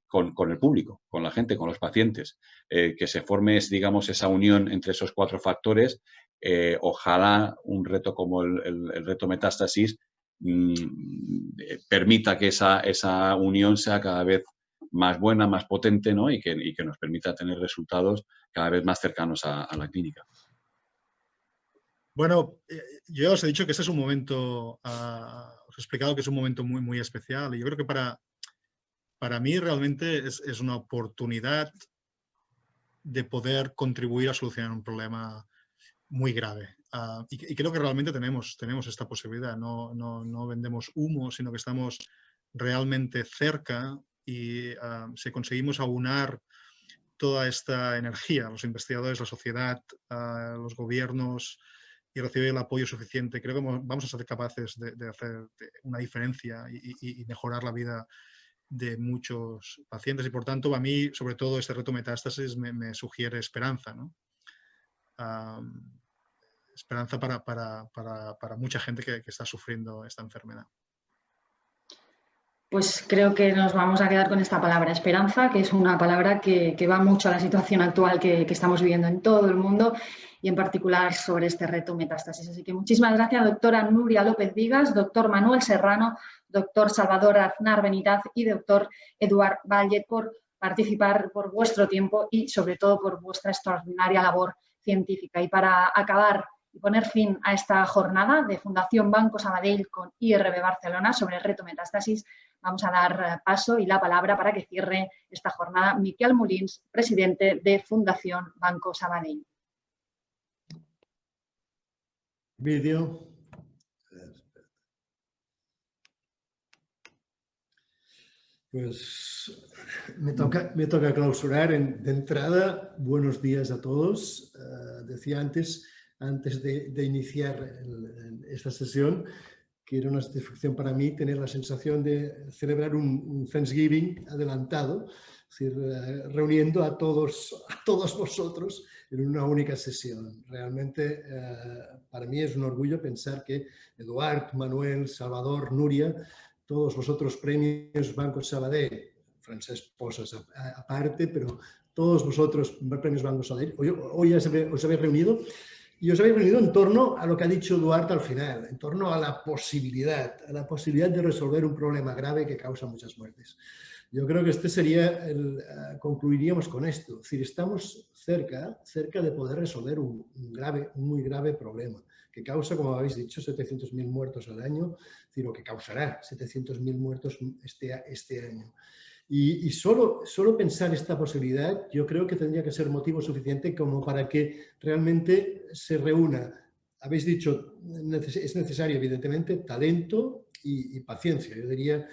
con el público, con la gente, con los pacientes, que se forme, digamos, esa unión entre esos 4 factores. Ojalá un reto como el reto metástasis permita que esa unión sea cada vez más buena, más potente, ¿no? y que nos permita tener resultados cada vez más cercanos a la clínica. Bueno, yo ya os he dicho que este es un momento, os he explicado que es un momento muy, muy especial, y yo creo que para mí realmente es una oportunidad de poder contribuir a solucionar un problema muy grave. Y creo que realmente tenemos esta posibilidad. No vendemos humo, sino que estamos realmente cerca, y si conseguimos aunar toda esta energía, los investigadores, la sociedad, los gobiernos, y recibir el apoyo suficiente, creo que vamos a ser capaces de hacer una diferencia y mejorar la vida de muchos pacientes. Y por tanto, a mí, sobre todo, este reto metástasis me sugiere esperanza, ¿no? Esperanza para mucha gente que está sufriendo esta enfermedad. Pues creo que nos vamos a quedar con esta palabra, esperanza, que es una palabra que va mucho a la situación actual que estamos viviendo en todo el mundo, y en particular sobre este reto metástasis. Así que muchísimas gracias, doctora Nuria López Vigas, doctor Manuel Serrano, doctor Salvador Aznar Benitaz y doctor Eduard Valle, por participar, por vuestro tiempo y sobre todo por vuestra extraordinaria labor científica. Y para acabar y poner fin a esta jornada de Fundación Banco Sabadell con IRB Barcelona sobre el reto metástasis, vamos a dar paso y la palabra para que cierre esta jornada Miquel Molins, presidente de Fundación Banco Sabadell. Vídeo. Pues me toca clausurar. De entrada, buenos días a todos. Decía antes de iniciar esta sesión, que era una satisfacción para mí tener la sensación de celebrar un Thanksgiving adelantado, es decir, reuniendo a todos vosotros en una única sesión. Realmente para mí es un orgullo pensar que Eduard, Manuel, Salvador, Nuria, todos vosotros premios Banco Sabadell, Francesc Posas aparte, pero todos vosotros premios Banco Sabadell, hoy os habéis reunido. Y os habéis reunido en torno a lo que ha dicho Eduard al final, en torno a la posibilidad de resolver un problema grave que causa muchas muertes. Yo creo que concluiríamos con esto. Es decir, estamos cerca de poder resolver un muy grave problema que causa, como habéis dicho, 700.000 muertos al año, es decir, o que causará 700.000 muertos este año. Y solo pensar esta posibilidad yo creo que tendría que ser motivo suficiente como para que realmente se reúna. Habéis dicho, es necesario evidentemente talento y paciencia. Yo diría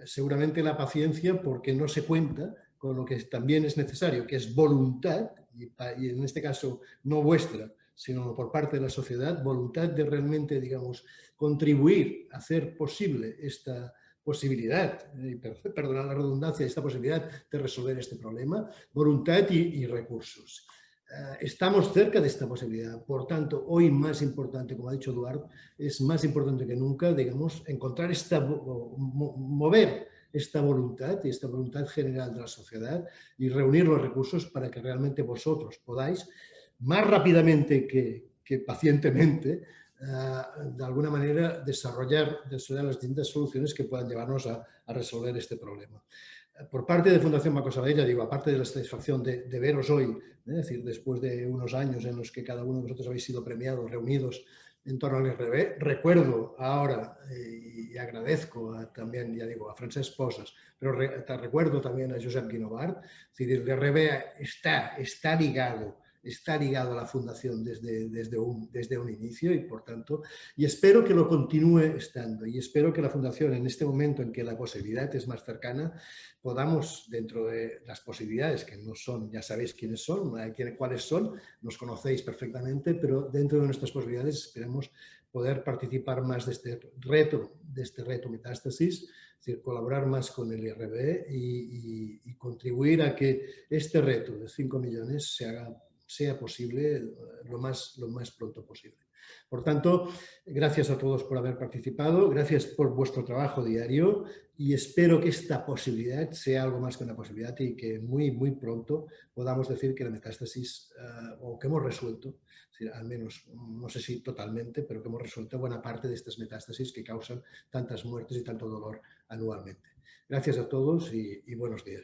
seguramente la paciencia, porque no se cuenta con lo que también es necesario, que es voluntad, y en este caso no vuestra, sino por parte de la sociedad, voluntad de realmente, digamos, contribuir a hacer posible esta posibilidad, perdonad la redundancia, esta posibilidad de resolver este problema, voluntad y recursos. Estamos cerca de esta posibilidad, por tanto, hoy más importante, como ha dicho Eduard, es más importante que nunca, digamos, encontrar mover esta voluntad y esta voluntad general de la sociedad y reunir los recursos para que realmente vosotros podáis, más rápidamente que pacientemente, de alguna manera desarrollar las distintas soluciones que puedan llevarnos a resolver este problema. Por parte de Fundación Banco Sabadell, ya digo, aparte de la satisfacción de veros hoy, es decir, después de unos años en los que cada uno de vosotros habéis sido premiados, reunidos en torno al IRB, recuerdo ahora y agradezco también, ya digo, a Francesc Posas, pero recuerdo también a Josep Guinovart, es decir, el IRB está ligado a la Fundación desde un inicio y, por tanto, y espero que lo continúe estando, y espero que la Fundación, en este momento en que la posibilidad es más cercana, podamos, dentro de las posibilidades, que no son, ya sabéis cuáles son, nos conocéis perfectamente, pero dentro de nuestras posibilidades esperemos poder participar más de este reto metástasis, es decir, colaborar más con el IRB y contribuir a que este reto de 5 millones sea posible lo más pronto posible. Por tanto, gracias a todos por haber participado, gracias por vuestro trabajo diario y espero que esta posibilidad sea algo más que una posibilidad y que muy pronto podamos decir que la metástasis, o que hemos resuelto, al menos, no sé si totalmente, pero que hemos resuelto buena parte de estas metástasis que causan tantas muertes y tanto dolor anualmente. Gracias a todos y buenos días.